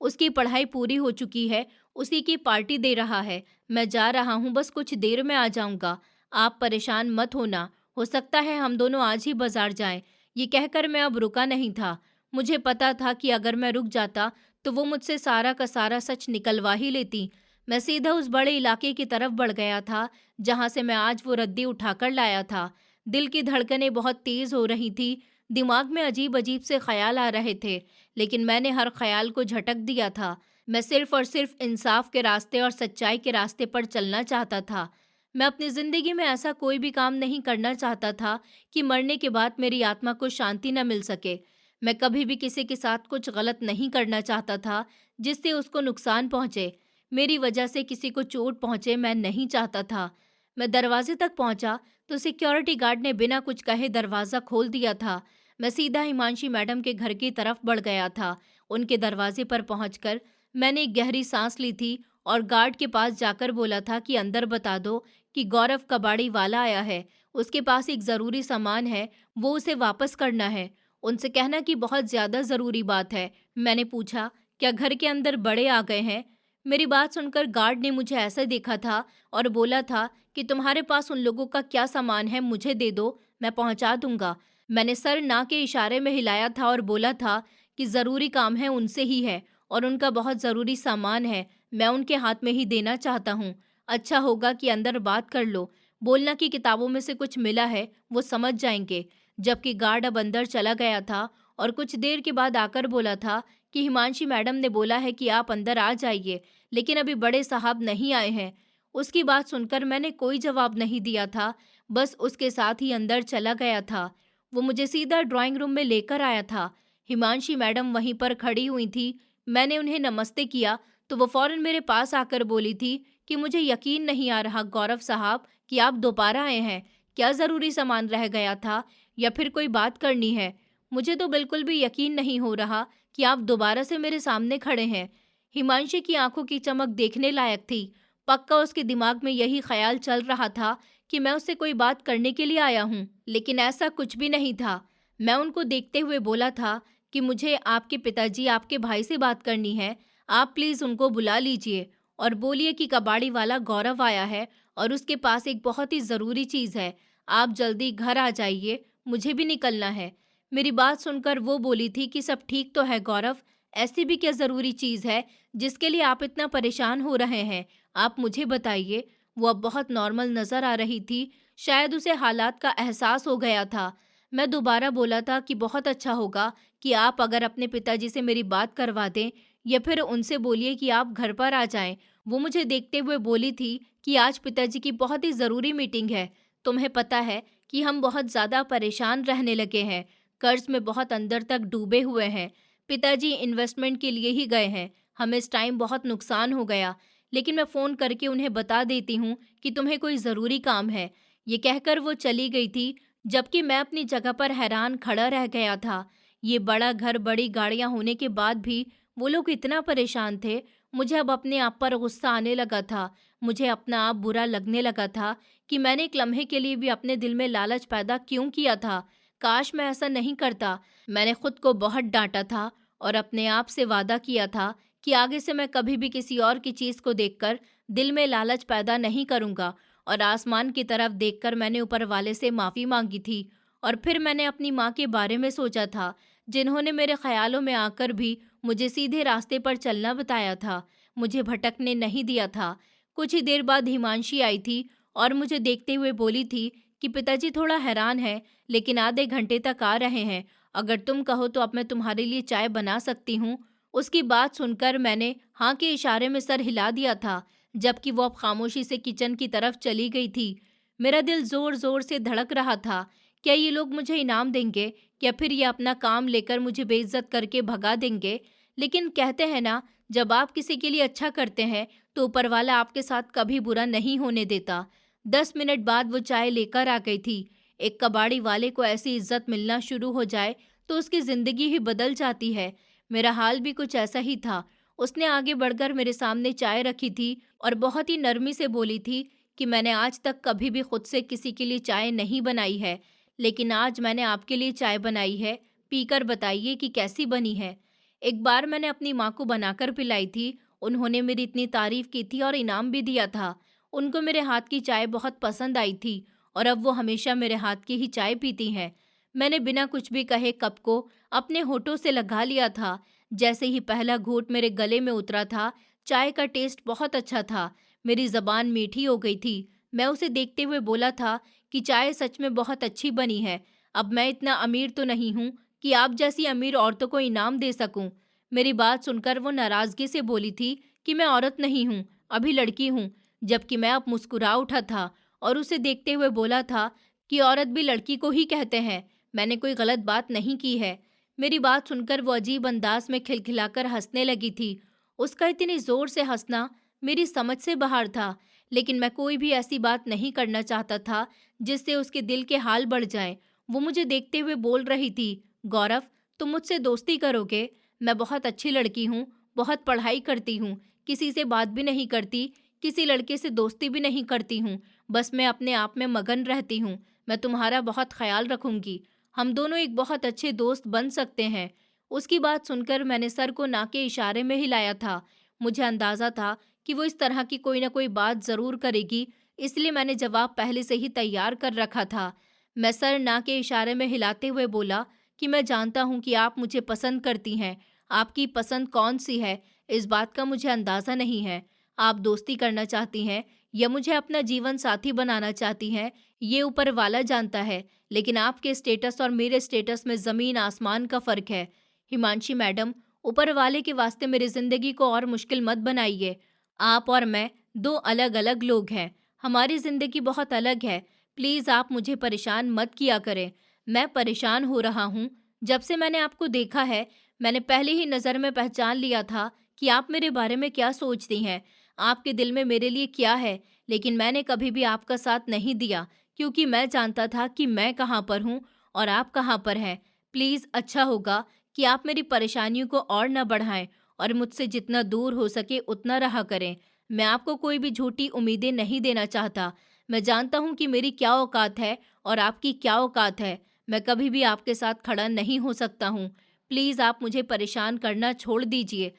उसकी पढ़ाई पूरी हो चुकी है, उसी की पार्टी दे रहा है। मैं जा रहा हूँ, बस कुछ देर में आ जाऊँगा। आप परेशान मत होना, हो सकता है हम दोनों आज ही बाज़ार जाएँ। ये कहकर मैं अब रुका नहीं था। मुझे पता था कि अगर मैं रुक जाता, तो वो मुझसे सारा का सारा सच निकलवा ही लेती। मैं सीधा उस बड़े इलाके की तरफ बढ़ गया था, जहाँ से मैं आज वो रद्दी उठाकर लाया था। दिल की धड़कनें बहुत तेज़ हो रही थी, दिमाग में अजीब-अजीब से ख़्याल आ रहे थे, लेकिन मैंने हर ख़्याल को झटक दिया था। मैं सिर्फ़ और सिर्फ़ इंसाफ़ के रास्ते और सच्चाई के रास्ते पर चलना चाहता था। मैं अपनी ज़िंदगी में ऐसा कोई भी काम नहीं करना चाहता था कि मरने के बाद मेरी आत्मा को शांति न मिल सके। मैं कभी भी किसी के साथ कुछ गलत नहीं करना चाहता था, जिससे उसको नुकसान पहुँचे। मेरी वजह से किसी को चोट पहुँचे, मैं नहीं चाहता था। मैं दरवाजे तक पहुँचा तो सिक्योरिटी गार्ड ने बिना कुछ कहे दरवाज़ा खोल दिया था। मैं सीधा हिमांशी मैडम के घर की तरफ बढ़ गया था। उनके दरवाजे पर पहुँचकर मैंने एक गहरी सांस ली थी और गार्ड के पास जाकर बोला था कि अंदर बता दो कि गौरव कबाड़ी वाला आया है। उसके पास एक ज़रूरी सामान है, वो उसे वापस करना है। उनसे कहना कि बहुत ज़्यादा ज़रूरी बात है। मैंने पूछा, क्या घर के अंदर बड़े आ गए हैं? मेरी बात सुनकर गार्ड ने मुझे ऐसे देखा था और बोला था कि तुम्हारे पास उन लोगों का क्या सामान है, मुझे दे दो, मैं पहुंचा दूंगा। मैंने सर ना के इशारे में हिलाया था और बोला था कि ज़रूरी काम है उनसे ही है और उनका बहुत ज़रूरी सामान है, मैं उनके हाथ में ही देना चाहता हूँ। अच्छा होगा कि अंदर बात कर लो, बोलना कि किताबों में से कुछ मिला है, वो समझ जाएंगे। जबकि गार्ड अब अंदर चला गया था और कुछ देर के बाद आकर बोला था कि हिमांशी मैडम ने बोला है कि आप अंदर आ जाइए, लेकिन अभी बड़े साहब नहीं आए हैं। उसकी बात सुनकर मैंने कोई जवाब नहीं दिया था, बस उसके साथ ही अंदर चला गया था। वो मुझे सीधा ड्राइंग रूम में लेकर आया था। हिमांशी मैडम वहीं पर खड़ी हुई थी। मैंने उन्हें नमस्ते किया तो वो फौरन मेरे पास आकर बोली थी कि मुझे यकीन नहीं आ रहा गौरव साहब कि आप दोबारा आए हैं। क्या ज़रूरी सामान रह गया था या फिर कोई बात करनी है? मुझे तो बिल्कुल भी यकीन नहीं हो रहा कि आप दोबारा से मेरे सामने खड़े हैं। हिमांशी की आंखों की चमक देखने लायक थी। पक्का उसके दिमाग में यही ख्याल चल रहा था कि मैं उससे कोई बात करने के लिए आया हूँ, लेकिन ऐसा कुछ भी नहीं था। मैं उनको देखते हुए बोला था कि मुझे आपके पिताजी, आपके भाई से बात करनी है। आप प्लीज़ उनको बुला लीजिए और बोलिए कि कबाड़ी वाला गौरव आया है और उसके पास एक बहुत ही ज़रूरी चीज़ है। आप जल्दी घर आ जाइए, मुझे भी निकलना है। मेरी बात सुनकर वो बोली थी कि सब ठीक तो है गौरव, ऐसी भी क्या ज़रूरी चीज़ है जिसके लिए आप इतना परेशान हो रहे हैं? आप मुझे बताइए। वो अब बहुत नॉर्मल नज़र आ रही थी, शायद उसे हालात का एहसास हो गया था। मैं दोबारा बोला था कि बहुत अच्छा होगा कि आप अगर अपने पिताजी से मेरी बात करवा दें या फिर उनसे बोलिए कि आप घर पर आ जाएं। वो मुझे देखते हुए बोली थी कि आज पिताजी की बहुत ही ज़रूरी मीटिंग है। तुम्हें पता है कि हम बहुत ज़्यादा परेशान रहने लगे हैं, कर्ज में बहुत अंदर तक डूबे हुए हैं। पिताजी इन्वेस्टमेंट के लिए ही गए हैं, हमें इस टाइम बहुत नुकसान हो गया, लेकिन मैं फ़ोन करके उन्हें बता देती हूँ कि तुम्हें कोई ज़रूरी काम है। ये कहकर वो चली गई थी, जबकि मैं अपनी जगह पर हैरान खड़ा रह गया था। ये बड़ा घर, बड़ी गाड़ियाँ होने के बाद भी वो लोग इतना परेशान थे। मुझे अब अपने आप पर गुस्सा आने लगा था। मुझे अपना आप बुरा लगने लगा था कि मैंने एक लम्हे के लिए भी अपने दिल में लालच पैदा क्यों किया था। काश मैं ऐसा नहीं करता। मैंने खुद को बहुत डांटा था और अपने आप से वादा किया था कि आगे से मैं कभी भी किसी और की चीज़ को देखकर दिल में लालच पैदा नहीं करूँगा। और आसमान की तरफ देखकर मैंने ऊपर वाले से माफ़ी मांगी थी। और फिर मैंने अपनी माँ के बारे में सोचा था, जिन्होंने मेरे ख्यालों में आकर भी मुझे सीधे रास्ते पर चलना बताया था, मुझे भटकने नहीं दिया था। कुछ ही देर बाद हिमांशी आई थी और मुझे देखते हुए बोली थी कि पिताजी थोड़ा हैरान है, लेकिन आधे घंटे तक आ रहे हैं। अगर तुम कहो तो अब मैं तुम्हारे लिए चाय बना सकती हूँ। उसकी बात सुनकर मैंने हाँ के इशारे में सर हिला दिया था, जबकि वो अब खामोशी से किचन की तरफ चली गई थी। मेरा दिल जोर जोर से धड़क रहा था क्या ये लोग मुझे इनाम देंगे या फिर ये अपना काम लेकर मुझे बेइज्जत करके भगा देंगे? लेकिन कहते हैं ना, जब आप किसी के लिए अच्छा करते हैं तो ऊपर वाला आपके साथ कभी बुरा नहीं होने देता। 10 मिनट बाद वो चाय लेकर आ गई थी। एक कबाड़ी वाले को ऐसी इज्जत मिलना शुरू हो जाए तो उसकी जिंदगी ही बदल जाती है। मेरा हाल भी कुछ ऐसा ही था। उसने आगे बढ़कर मेरे सामने चाय रखी थी और बहुत ही नरमी से बोली थी कि मैंने आज तक कभी भी खुद से किसी के लिए चाय नहीं बनाई है, लेकिन आज मैंने आपके लिए चाय बनाई है, पीकर बताइए कि कैसी बनी है। एक बार मैंने अपनी माँ को बनाकर पिलाई थी, उन्होंने मेरी इतनी तारीफ की थी और इनाम भी दिया था। उनको मेरे हाथ की चाय बहुत पसंद आई थी और अब वो हमेशा मेरे हाथ की ही चाय पीती हैं। मैंने बिना कुछ भी कहे कप को अपने होठों से लगा लिया था। जैसे ही पहला घूंट मेरे गले में उतरा था, चाय का टेस्ट बहुत अच्छा था। मेरी ज़बान मीठी हो गई थी। मैं उसे देखते हुए बोला था कि चाय सच में बहुत अच्छी बनी है। अब मैं इतना अमीर तो नहीं हूँ कि आप जैसी अमीर औरतों को इनाम दे सकूं। मेरी बात सुनकर वो नाराज़गी से बोली थी कि मैं औरत नहीं हूँ, अभी लड़की हूँ। जबकि मैं अब मुस्कुरा उठा था और उसे देखते हुए बोला था कि औरत भी लड़की को ही कहते हैं। मैंने कोई गलत बात नहीं की है। मेरी बात सुनकर वो अजीब अंदाज में खिलखिलाकर हंसने लगी थी। उसका इतनी जोर से हंसना मेरी समझ से बाहर था, लेकिन मैं कोई भी ऐसी बात नहीं करना चाहता था जिससे उसके दिल के हाल बढ़ जाएं। वो मुझे देखते हुए बोल रही थी, गौरव, तुम मुझसे दोस्ती करोगे? मैं बहुत अच्छी लड़की हूँ, बहुत पढ़ाई करती हूँ, किसी से बात भी नहीं करती, किसी लड़के से दोस्ती भी नहीं करती हूँ, बस मैं अपने आप में मगन रहती हूँ। मैं तुम्हारा बहुत ख्याल रखूंगी, हम दोनों एक बहुत अच्छे दोस्त बन सकते हैं। उसकी बात सुनकर मैंने सर को ना के इशारे में हिलाया था। मुझे अंदाजा था कि वो इस तरह की कोई ना कोई बात ज़रूर करेगी, इसलिए मैंने जवाब पहले से ही तैयार कर रखा था। मैं सर ना के इशारे में हिलाते हुए बोला कि मैं जानता हूँ कि आप मुझे पसंद करती हैं। आपकी पसंद कौन सी है, इस बात का मुझे अंदाज़ा नहीं है। आप दोस्ती करना चाहती हैं या मुझे अपना जीवन साथी बनाना चाहती हैं, ये ऊपर वाला जानता है, लेकिन आपके स्टेटस और मेरे स्टेटस में ज़मीन आसमान का फ़र्क है। हिमांशी मैडम, ऊपर वाले के वास्ते मेरी ज़िंदगी को और मुश्किल मत बनाइए। आप और मैं दो अलग अलग लोग हैं, हमारी ज़िंदगी बहुत अलग है। प्लीज़ आप मुझे परेशान मत किया करें। मैं परेशान हो रहा हूँ। जब से मैंने आपको देखा है, मैंने पहले ही नज़र में पहचान लिया था कि आप मेरे बारे में क्या सोचती हैं, आपके दिल में मेरे लिए क्या है। लेकिन मैंने कभी भी आपका साथ नहीं दिया, क्योंकि मैं जानता था कि मैं कहाँ पर हूँ और आप कहाँ पर हैं। प्लीज़ अच्छा होगा कि आप मेरी परेशानियों को और न बढ़ाएं और मुझसे जितना दूर हो सके उतना रहा करें। मैं आपको कोई भी झूठी उम्मीदें नहीं देना चाहता। मैं जानता हूँ कि मेरी क्या औकात है और आपकी क्या औकात है। मैं कभी भी आपके साथ खड़ा नहीं हो सकता हूँ। प्लीज़ आप मुझे परेशान करना छोड़ दीजिए।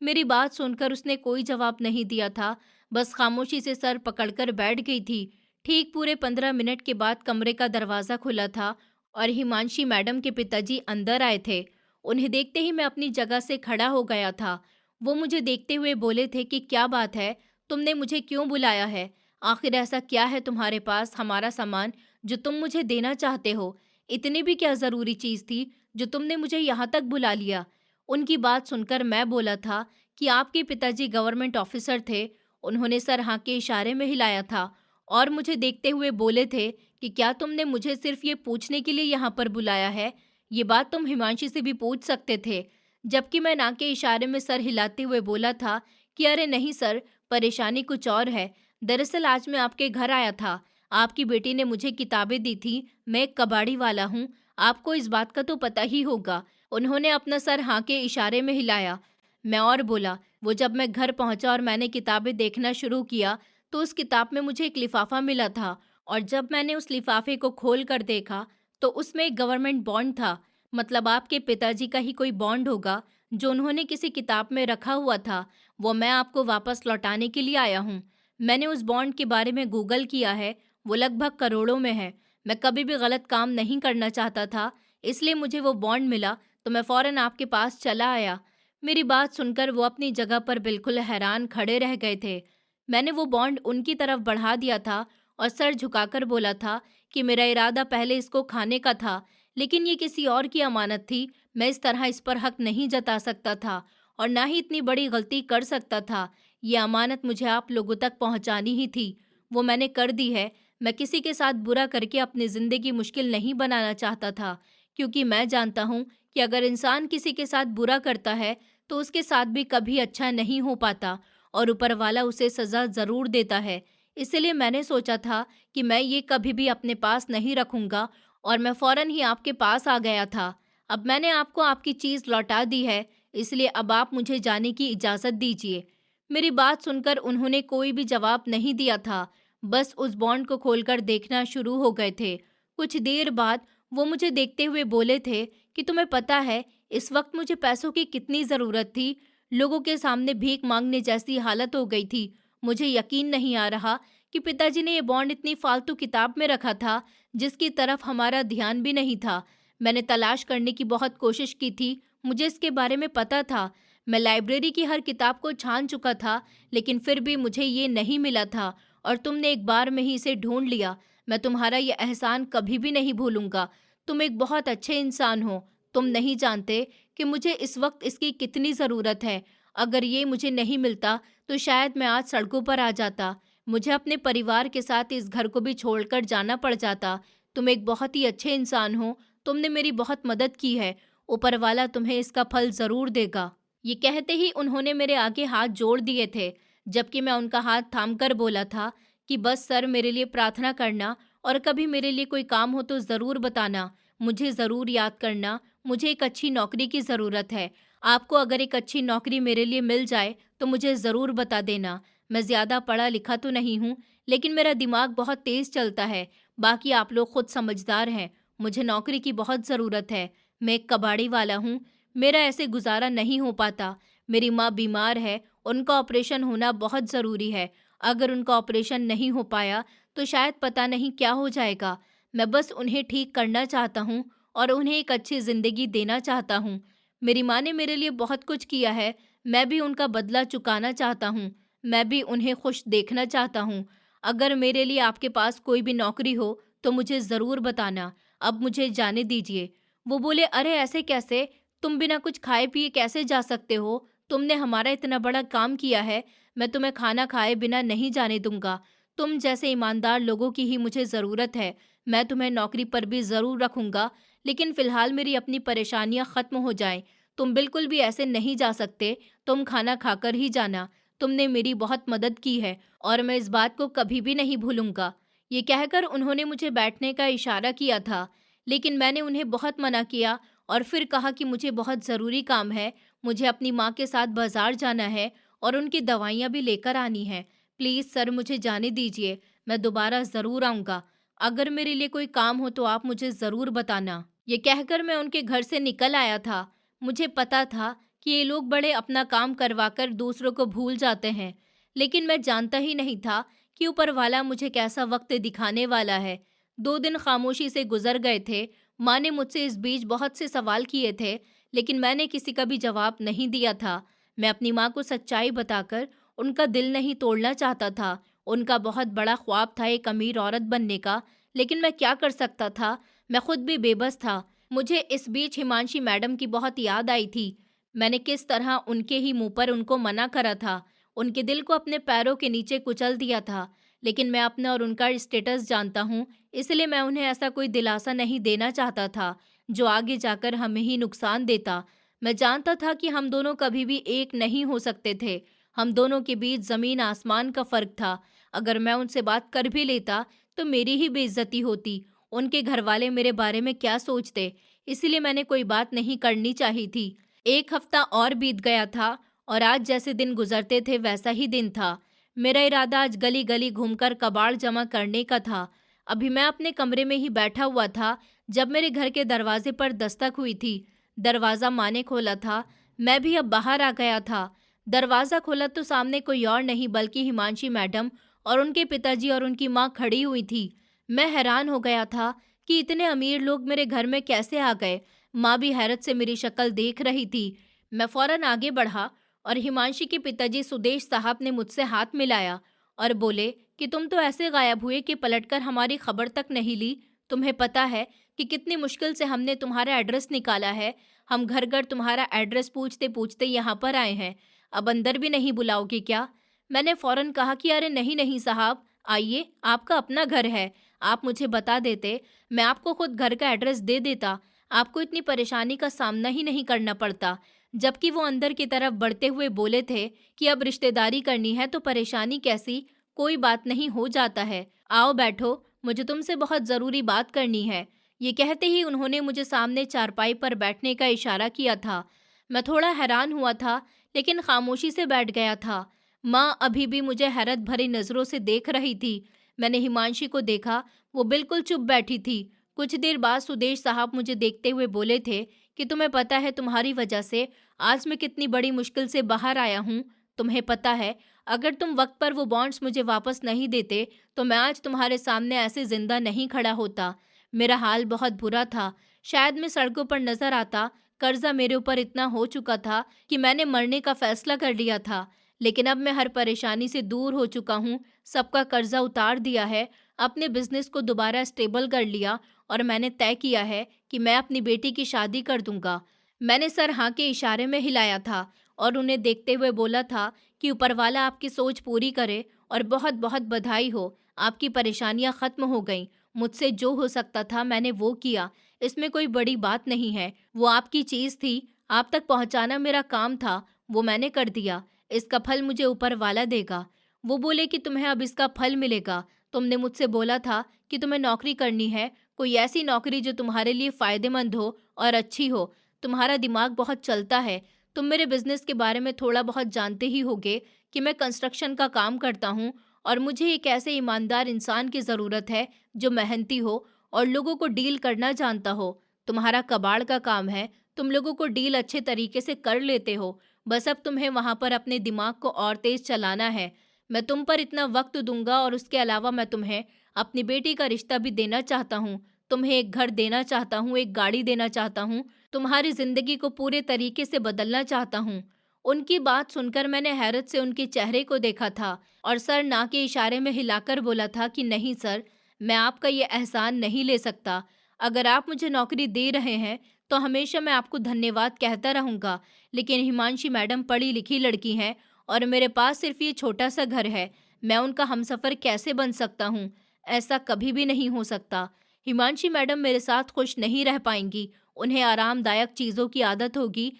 मेरी बात सुनकर उसने कोई जवाब नहीं दिया था, बस खामोशी से सर पकड़कर बैठ गई थी। ठीक पूरे 15 मिनट के बाद कमरे का दरवाज़ा खुला था और हिमांशी मैडम के पिताजी अंदर आए थे। उन्हें देखते ही मैं अपनी जगह से खड़ा हो गया था। वो मुझे देखते हुए बोले थे कि क्या बात है, तुमने मुझे क्यों बुलाया है? आखिर ऐसा क्या है तुम्हारे पास हमारा सामान जो तुम मुझे देना चाहते हो? इतनी भी क्या ज़रूरी चीज़ थी जो तुमने मुझे यहाँ तक बुला लिया? उनकी बात सुनकर मैं बोला था कि आपके पिताजी गवर्नमेंट ऑफिसर थे। उन्होंने सर हाँ के इशारे में हिलाया था और मुझे देखते हुए बोले थे कि क्या तुमने मुझे सिर्फ ये पूछने के लिए यहाँ पर बुलाया है? ये बात तुम हिमांशी से भी पूछ सकते थे। जबकि मैं ना के इशारे में सर हिलाते हुए बोला था कि अरे नहीं सर, परेशानी कुछ और है। दरअसल आज मैं आपके घर आया था। आपकी बेटी ने मुझे किताबें दी थी। मैं एक कबाड़ी वाला हूँ। आपको इस बात का तो पता ही होगा। उन्होंने अपना सर हाँ के इशारे में हिलाया। मैं और बोला, वो जब मैं घर पहुंचा और मैंने किताबें देखना शुरू किया तो उस किताब में मुझे एक लिफाफा मिला था और जब मैंने उस लिफाफे को खोल कर देखा तो उसमें एक गवर्नमेंट बॉन्ड था। मतलब आपके पिताजी का ही कोई बॉन्ड होगा जो उन्होंने किसी किताब में रखा हुआ था। वो मैं आपको वापस लौटाने के लिए आया हूँ। मैंने उस बॉन्ड के बारे में गूगल किया है, वो लगभग करोड़ों में है। मैं कभी भी गलत काम नहीं करना चाहता था, इसलिए मुझे वो बॉन्ड मिला तो मैं फ़ौरन आपके पास चला आया। मेरी बात सुनकर वो अपनी जगह पर बिल्कुल हैरान खड़े रह गए थे। मैंने वो बॉन्ड उनकी तरफ बढ़ा दिया था और सर झुकाकर बोला था कि मेरा इरादा पहले इसको खाने का था, लेकिन ये किसी और की अमानत थी। मैं इस तरह इस पर हक नहीं जता सकता था और ना ही इतनी बड़ी गलती कर सकता था। ये अमानत मुझे आप लोगों तक पहुंचानी ही थी। वो मैंने कर दी है। मैं किसी के साथ बुरा करके अपनी ज़िंदगी मुश्किल नहीं बनाना चाहता था, क्योंकि मैं जानता हूँ कि अगर इंसान किसी के साथ बुरा करता है, तो उसके साथ भी कभी अच्छा नहीं हो पाता और ऊपर वाला उसे सज़ा ज़रूर देता है। इसलिए मैंने सोचा था कि मैं ये कभी भी अपने पास नहीं रखूँगा और मैं फ़ौरन ही आपके पास आ गया था। अब मैंने आपको आपकी चीज़ लौटा दी है, इसलिए अब आप मुझे जाने की इजाज़त दीजिए। मेरी बात सुनकर उन्होंने कोई भी जवाब नहीं दिया था, बस उस बॉन्ड को खोलकर देखना शुरू हो गए थे। कुछ देर बाद वो मुझे देखते हुए बोले थे कि तुम्हें पता है, इस वक्त मुझे पैसों की कितनी ज़रूरत थी। लोगों के सामने भीख मांगने जैसी हालत हो गई थी। मुझे यकीन नहीं आ रहा कि पिताजी ने ये बॉन्ड इतनी फालतू किताब में रखा था, जिसकी तरफ हमारा ध्यान भी नहीं था। मैंने तलाश करने की बहुत कोशिश की थी, मुझे इसके बारे में पता था। मैं लाइब्रेरी की हर किताब को छान चुका था, लेकिन फिर भी मुझे ये नहीं मिला था और तुमने एक बार में ही इसे ढूंढ लिया। मैं तुम्हारा ये एहसान कभी भी नहीं भूलूंगा। तुम एक बहुत अच्छे इंसान हो। तुम नहीं जानते कि मुझे इस वक्त इसकी कितनी ज़रूरत है। अगर ये मुझे नहीं मिलता तो शायद मैं आज सड़कों पर आ जाता। मुझे अपने परिवार के साथ इस घर को भी छोड़कर जाना पड़ जाता। तुम एक बहुत ही अच्छे इंसान हो। तुमने मेरी बहुत मदद की है। ऊपर वाला तुम्हें इसका फल ज़रूर देगा। ये कहते ही उन्होंने मेरे आगे हाथ जोड़ दिए थे, जबकि मैं उनका हाथ थामकर बोला था कि बस सर, मेरे लिए प्रार्थना करना और कभी मेरे लिए कोई काम हो तो ज़रूर बताना। मुझे ज़रूर याद करना। मुझे एक अच्छी नौकरी की ज़रूरत है। आपको अगर एक अच्छी नौकरी मेरे लिए मिल जाए तो मुझे ज़रूर बता देना। मैं ज़्यादा पढ़ा लिखा तो नहीं हूँ, लेकिन मेरा दिमाग बहुत तेज़ चलता है। बाकी आप लोग खुद समझदार हैं। मुझे नौकरी की बहुत ज़रूरत है। मैं एक कबाड़ी वाला हूँ। मेरा ऐसे गुजारा नहीं हो पाता। मेरी माँ बीमार है, उनका ऑपरेशन होना बहुत ज़रूरी है। अगर उनका ऑपरेशन नहीं हो पाया तो शायद पता नहीं क्या हो जाएगा। मैं बस उन्हें ठीक करना चाहता हूँ और उन्हें एक अच्छी ज़िंदगी देना चाहता हूँ। मेरी माँ ने मेरे लिए बहुत कुछ किया है, मैं भी उनका बदला चुकाना चाहता हूँ। मैं भी उन्हें खुश देखना चाहता हूँ। अगर मेरे लिए आपके पास कोई भी नौकरी हो तो मुझे ज़रूर बताना। अब मुझे जाने दीजिए। वो बोले, अरे ऐसे कैसे? तुम बिना कुछ खाए पिए कैसे जा सकते हो? तुमने हमारा इतना बड़ा काम किया है, मैं तुम्हें खाना खाए बिना नहीं जाने दूंगा। तुम जैसे ईमानदार लोगों की ही मुझे ज़रूरत है। मैं तुम्हें नौकरी पर भी ज़रूर रखूंगा, लेकिन फ़िलहाल मेरी अपनी परेशानियां ख़त्म हो जाएं। तुम बिल्कुल भी ऐसे नहीं जा सकते। तुम खाना खाकर ही जाना। तुमने मेरी बहुत मदद की है और मैं इस बात को कभी भी नहीं भूलूंगा। ये कहकर उन्होंने मुझे बैठने का इशारा किया था, लेकिन मैंने उन्हें बहुत मना किया और फिर कहा कि मुझे बहुत ज़रूरी काम है। मुझे अपनी माँ के साथ बाज़ार जाना है और उनकी दवाइयाँ भी लेकर आनी हैं। प्लीज़ सर, मुझे जाने दीजिए। मैं दोबारा ज़रूर आऊँगा। अगर मेरे लिए कोई काम हो तो आप मुझे ज़रूर बताना। ये कहकर मैं उनके घर से निकल आया था। मुझे पता था कि ये लोग बड़े अपना काम करवाकर दूसरों को भूल जाते हैं, लेकिन मैं जानता ही नहीं था कि ऊपर वाला मुझे कैसा वक्त दिखाने वाला है। 2 दिन खामोशी से गुजर गए थे। माँ ने मुझसे इस बीच बहुत से सवाल किए थे, लेकिन मैंने किसी का भी जवाब नहीं दिया था। मैं अपनी माँ को सच्चाई बताकर उनका दिल नहीं तोड़ना चाहता था। उनका बहुत बड़ा ख्वाब था एक अमीर औरत बनने का, लेकिन मैं क्या कर सकता था? मैं खुद भी बेबस था। मुझे इस बीच हिमांशी मैडम की बहुत याद आई थी। मैंने किस तरह उनके ही मुंह पर उनको मना करा था, उनके दिल को अपने पैरों के नीचे कुचल दिया था। लेकिन मैं अपना और उनका स्टेटस जानता हूँ, इसलिए मैं उन्हें ऐसा कोई दिलासा नहीं देना चाहता था जो आगे जाकर हमें ही नुकसान देता। मैं जानता था कि हम दोनों कभी भी एक नहीं हो सकते थे। हम दोनों के बीच ज़मीन आसमान का फ़र्क था। अगर मैं उनसे बात कर भी लेता तो मेरी ही बेइज्जती होती। उनके घरवाले मेरे बारे में क्या सोचते, इसलिए मैंने कोई बात नहीं करनी चाहिए थी। 1 हफ्ता और बीत गया था और आज जैसे दिन गुजरते थे वैसा ही दिन था। मेरा इरादा आज गली गली घूमकर कबाड़ जमा करने का था। अभी मैं अपने कमरे में ही बैठा हुआ था जब मेरे घर के दरवाजे पर दस्तक हुई थी। दरवाज़ा माँ ने खोला था। मैं भी अब बाहर आ गया था। दरवाज़ा खोला तो सामने कोई और नहीं बल्कि हिमांशी मैडम और उनके पिताजी और उनकी माँ खड़ी हुई थी। मैं हैरान हो गया था कि इतने अमीर लोग मेरे घर में कैसे आ गए। माँ भी हैरत से मेरी शक्ल देख रही थी। मैं फौरन आगे बढ़ा और हिमांशी के पिताजी सुदेश साहब ने मुझसे हाथ मिलाया और बोले कि तुम तो ऐसे गायब हुए कि पलटकर हमारी खबर तक नहीं ली। तुम्हें पता है कि कितनी मुश्किल से हमने तुम्हारा एड्रेस निकाला है। हम घर घर तुम्हारा एड्रेस पूछते पूछते यहाँ पर आए हैं। अब अंदर भी नहीं बुलाओगे क्या? मैंने फौरन कहा कि अरे नहीं नहीं साहब, आइए, आपका अपना घर है, आप मुझे बता देते, मैं आपको खुद घर का एड्रेस दे देता, आपको इतनी परेशानी का सामना ही नहीं करना पड़ता। जबकि वो अंदर की तरफ बढ़ते हुए बोले थे कि अब रिश्तेदारी करनी है तो परेशानी कैसी, कोई बात नहीं, हो जाता है। आओ बैठो, मुझे तुमसे बहुत ज़रूरी बात करनी है। ये कहते ही उन्होंने मुझे सामने चारपाई पर बैठने का इशारा किया था। मैं थोड़ा हैरान हुआ था, लेकिन खामोशी से बैठ गया था। माँ अभी भी मुझे हैरत भरी नज़रों से देख रही थी। मैंने हिमांशी को देखा, वो बिल्कुल चुप बैठी थी। कुछ देर बाद सुदेश साहब मुझे देखते हुए बोले थे कि तुम्हें पता है तुम्हारी वजह से आज मैं कितनी बड़ी मुश्किल से बाहर आया हूँ। तुम्हें पता है, अगर तुम वक्त पर वो बॉन्ड्स मुझे वापस नहीं देते तो मैं आज तुम्हारे सामने ऐसे जिंदा नहीं खड़ा होता। मेरा हाल बहुत बुरा था, शायद मैं सड़कों पर नजर आता। कर्जा मेरे ऊपर इतना हो चुका था कि मैंने मरने का फैसला कर लिया था, लेकिन अब मैं हर परेशानी से दूर हो चुका हूँ, सबका कर्जा उतार दिया है, अपने बिजनेस को दोबारा स्टेबल कर लिया और मैंने तय किया है कि मैं अपनी बेटी की शादी कर दूंगा। मैंने सर हाँ के इशारे में हिलाया था और उन्हें देखते हुए बोला था कि ऊपर वाला आपकी सोच पूरी करे और बहुत बहुत बधाई हो, आपकी परेशानियां खत्म हो गईं। मुझसे जो हो सकता था मैंने वो किया, इसमें कोई बड़ी बात नहीं है। वो आपकी चीज़ थी, आप तक पहुंचाना मेरा काम था, वो मैंने कर दिया। इसका फल मुझे ऊपर वाला देगा। वो बोले कि तुम्हें अब इसका फल मिलेगा। तुमने मुझसे बोला था कि तुम्हें नौकरी करनी है, कोई ऐसी नौकरी जो तुम्हारे लिए फ़ायदेमंद हो और अच्छी हो। तुम्हारा दिमाग बहुत चलता है, तुम मेरे बिजनेस के बारे में थोड़ा बहुत जानते ही होगे कि मैं कंस्ट्रक्शन का काम करता हूँ और मुझे एक ऐसे ईमानदार इंसान की ज़रूरत है जो मेहनती हो और लोगों को डील करना जानता हो। तुम्हारा कबाड़ का काम है, तुम लोगों को डील अच्छे तरीके से कर लेते हो, बस अब तुम्हें वहाँ पर अपने दिमाग को और तेज चलाना है। मैं तुम पर इतना वक्त दूंगा और उसके अलावा मैं तुम्हें अपनी बेटी का रिश्ता भी देना चाहता हूँ, तुम्हें एक घर देना चाहता हूँ, एक गाड़ी देना चाहता हूँ, तुम्हारी जिंदगी को पूरे तरीके से बदलना चाहता हूँ। उनकी बात सुनकर मैंने हैरत से उनके चेहरे को देखा था और सर ना के इशारे में हिलाकर बोला था कि नहीं सर, मैं आपका ये एहसान नहीं ले सकता। अगर आप मुझे नौकरी दे रहे हैं तो हमेशा मैं आपको धन्यवाद कहता रहूँगा, लेकिन हिमांशी मैडम पढ़ी लिखी लड़की हैं और मेरे पास सिर्फ ये छोटा सा घर है। मैं उनका हमसफ़र कैसे बन सकता हूँ? ऐसा कभी भी नहीं हो सकता। हिमांशी मैडम मेरे साथ खुश नहीं रह पाएंगी, उन्हें आरामदायक चीज़ों की आदत होगी,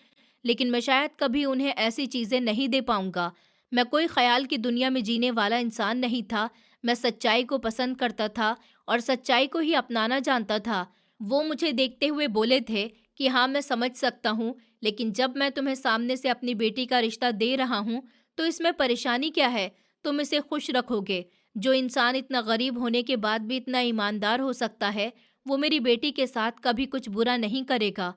लेकिन मैं शायद कभी उन्हें ऐसी चीज़ें नहीं दे पाऊंगा। मैं कोई ख्याल की दुनिया में जीने वाला इंसान नहीं था। मैं सच्चाई को पसंद करता था और सच्चाई को ही अपनाना जानता था। वो मुझे देखते हुए बोले थे कि हाँ, मैं समझ सकता हूँ, लेकिन जब मैं तुम्हें सामने से अपनी बेटी का रिश्ता दे रहा हूँ तो इसमें परेशानी क्या है? तुम इसे खुश रखोगे। जो इंसान इतना गरीब होने के बाद भी इतना ईमानदार हो सकता है, वो मेरी बेटी के साथ कभी कुछ बुरा नहीं करेगा।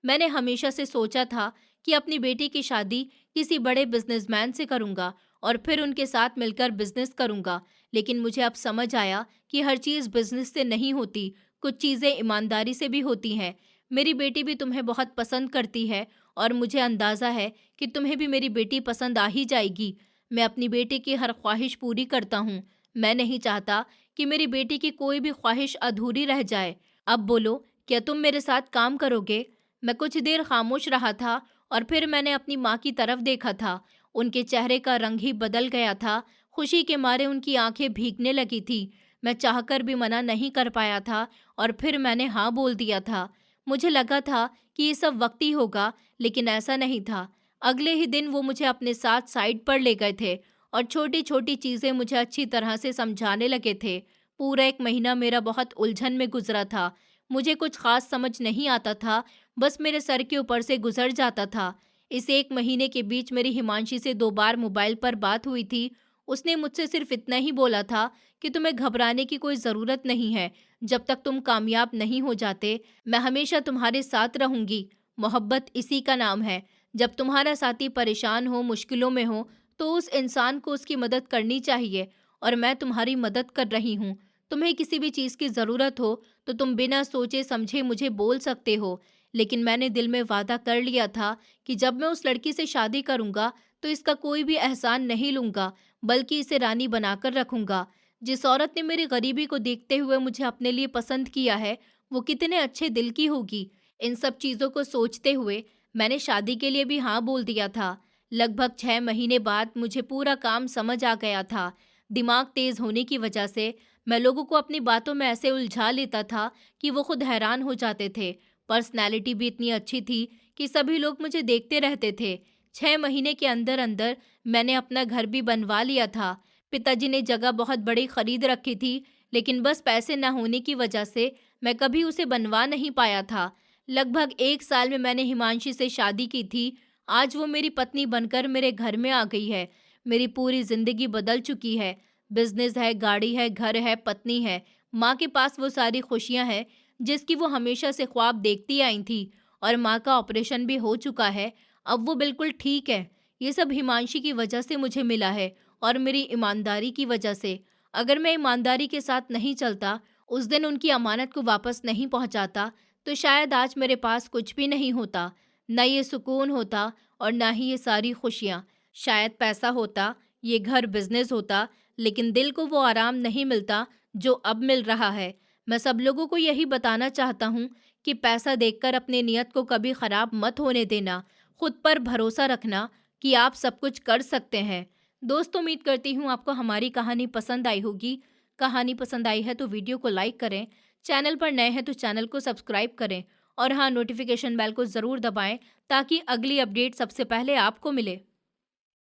मैंने हमेशा से सोचा था कि अपनी बेटी की शादी किसी बड़े बिजनेसमैन से करूंगा और फिर उनके साथ मिलकर बिजनेस करूंगा, लेकिन मुझे अब समझ आया कि हर चीज़ बिजनेस से नहीं होती, कुछ चीज़ें ईमानदारी से भी होती हैं। मेरी बेटी भी तुम्हें बहुत पसंद करती है और मुझे अंदाज़ा है कि तुम्हें भी मेरी बेटी पसंद आ ही जाएगी। मैं अपनी बेटी की हर ख्वाहिश पूरी करता हूँ। मैं नहीं चाहता कि मेरी बेटी की कोई भी ख्वाहिश अधूरी रह जाए। अब बोलो, क्या तुम मेरे साथ काम करोगे? मैं कुछ देर खामोश रहा था और फिर मैंने अपनी माँ की तरफ देखा था। उनके चेहरे का रंग ही बदल गया था। खुशी के मारे उनकी आंखें भीगने लगी थी। मैं चाहकर भी मना नहीं कर पाया था और फिर मैंने हाँ बोल दिया था। मुझे लगा था कि ये सब वक्ती होगा, लेकिन ऐसा नहीं था। अगले ही दिन वो मुझे अपने साथ साइड पर ले गए थे और छोटी छोटी चीज़ें मुझे अच्छी तरह से समझाने लगे थे। पूरा एक महीना मेरा बहुत उलझन में गुजरा था। मुझे कुछ खास समझ नहीं आता था, बस मेरे सर के ऊपर से गुजर जाता था। इस एक महीने के बीच मेरी हिमांशी से 2 बार मोबाइल पर बात हुई थी। उसने मुझसे सिर्फ इतना ही बोला था कि तुम्हें घबराने की कोई ज़रूरत नहीं है। जब तक तुम कामयाब नहीं हो जाते, मैं हमेशा तुम्हारे साथ रहूंगी। मोहब्बत इसी का नाम है। जब तुम्हारा साथी परेशान हो, मुश्किलों में हो, तो उस इंसान को उसकी मदद करनी चाहिए और मैं तुम्हारी मदद कर रही हूँ। तुम्हें किसी भी चीज़ की ज़रूरत हो तो तुम बिना सोचे समझे मुझे बोल सकते हो। लेकिन मैंने दिल में वादा कर लिया था कि जब मैं उस लड़की से शादी करूंगा तो इसका कोई भी एहसान नहीं लूंगा, बल्कि इसे रानी बनाकर रखूंगा। जिस औरत ने मेरी गरीबी को देखते हुए मुझे अपने लिए पसंद किया है, वो कितने अच्छे दिल की होगी। इन सब चीज़ों को सोचते हुए मैंने शादी के लिए भी हाँ बोल दिया था। लगभग 6 महीने बाद मुझे पूरा काम समझ आ गया था। दिमाग तेज होने की वजह से मैं लोगों को अपनी बातों में ऐसे उलझा लेता था कि वो खुद हैरान हो जाते थे। पर्सनैलिटी भी इतनी अच्छी थी कि सभी लोग मुझे देखते रहते थे। 6 महीने के अंदर अंदर मैंने अपना घर भी बनवा लिया था। पिताजी ने जगह बहुत बड़ी खरीद रखी थी, लेकिन बस पैसे न होने की वजह से मैं कभी उसे बनवा नहीं पाया था। लगभग 1 साल में मैंने हिमांशी से शादी की थी। आज वो मेरी पत्नी बनकर मेरे घर में आ गई है। मेरी पूरी जिंदगी बदल चुकी है। बिजनेस है, गाड़ी है, घर है, पत्नी है। माँ के पास वो सारी खुशियाँ हैं जिसकी वो हमेशा से ख्वाब देखती आई थी, और माँ का ऑपरेशन भी हो चुका है। अब वो बिल्कुल ठीक है। ये सब हिमांशी की वजह से मुझे मिला है, और मेरी ईमानदारी की वजह से। अगर मैं ईमानदारी के साथ नहीं चलता, उस दिन उनकी अमानत को वापस नहीं पहुंचाता, तो शायद आज मेरे पास कुछ भी नहीं होता। न ये सुकून होता और ना ही ये सारी खुशियाँ। शायद पैसा होता, ये घर, बिजनेस होता, लेकिन दिल को वो आराम नहीं मिलता जो अब मिल रहा है। मैं सब लोगों को यही बताना चाहता हूँ कि पैसा देखकर अपने नियत को कभी खराब मत होने देना। खुद पर भरोसा रखना कि आप सब कुछ कर सकते हैं। दोस्तों, उम्मीद करती हूँ आपको हमारी कहानी पसंद आई होगी। कहानी पसंद आई है तो वीडियो को लाइक करें, चैनल पर नए हैं तो चैनल को सब्सक्राइब करें, और हाँ, नोटिफिकेशन बेल को ज़रूर दबाएं ताकि अगली अपडेट सबसे पहले आपको मिले।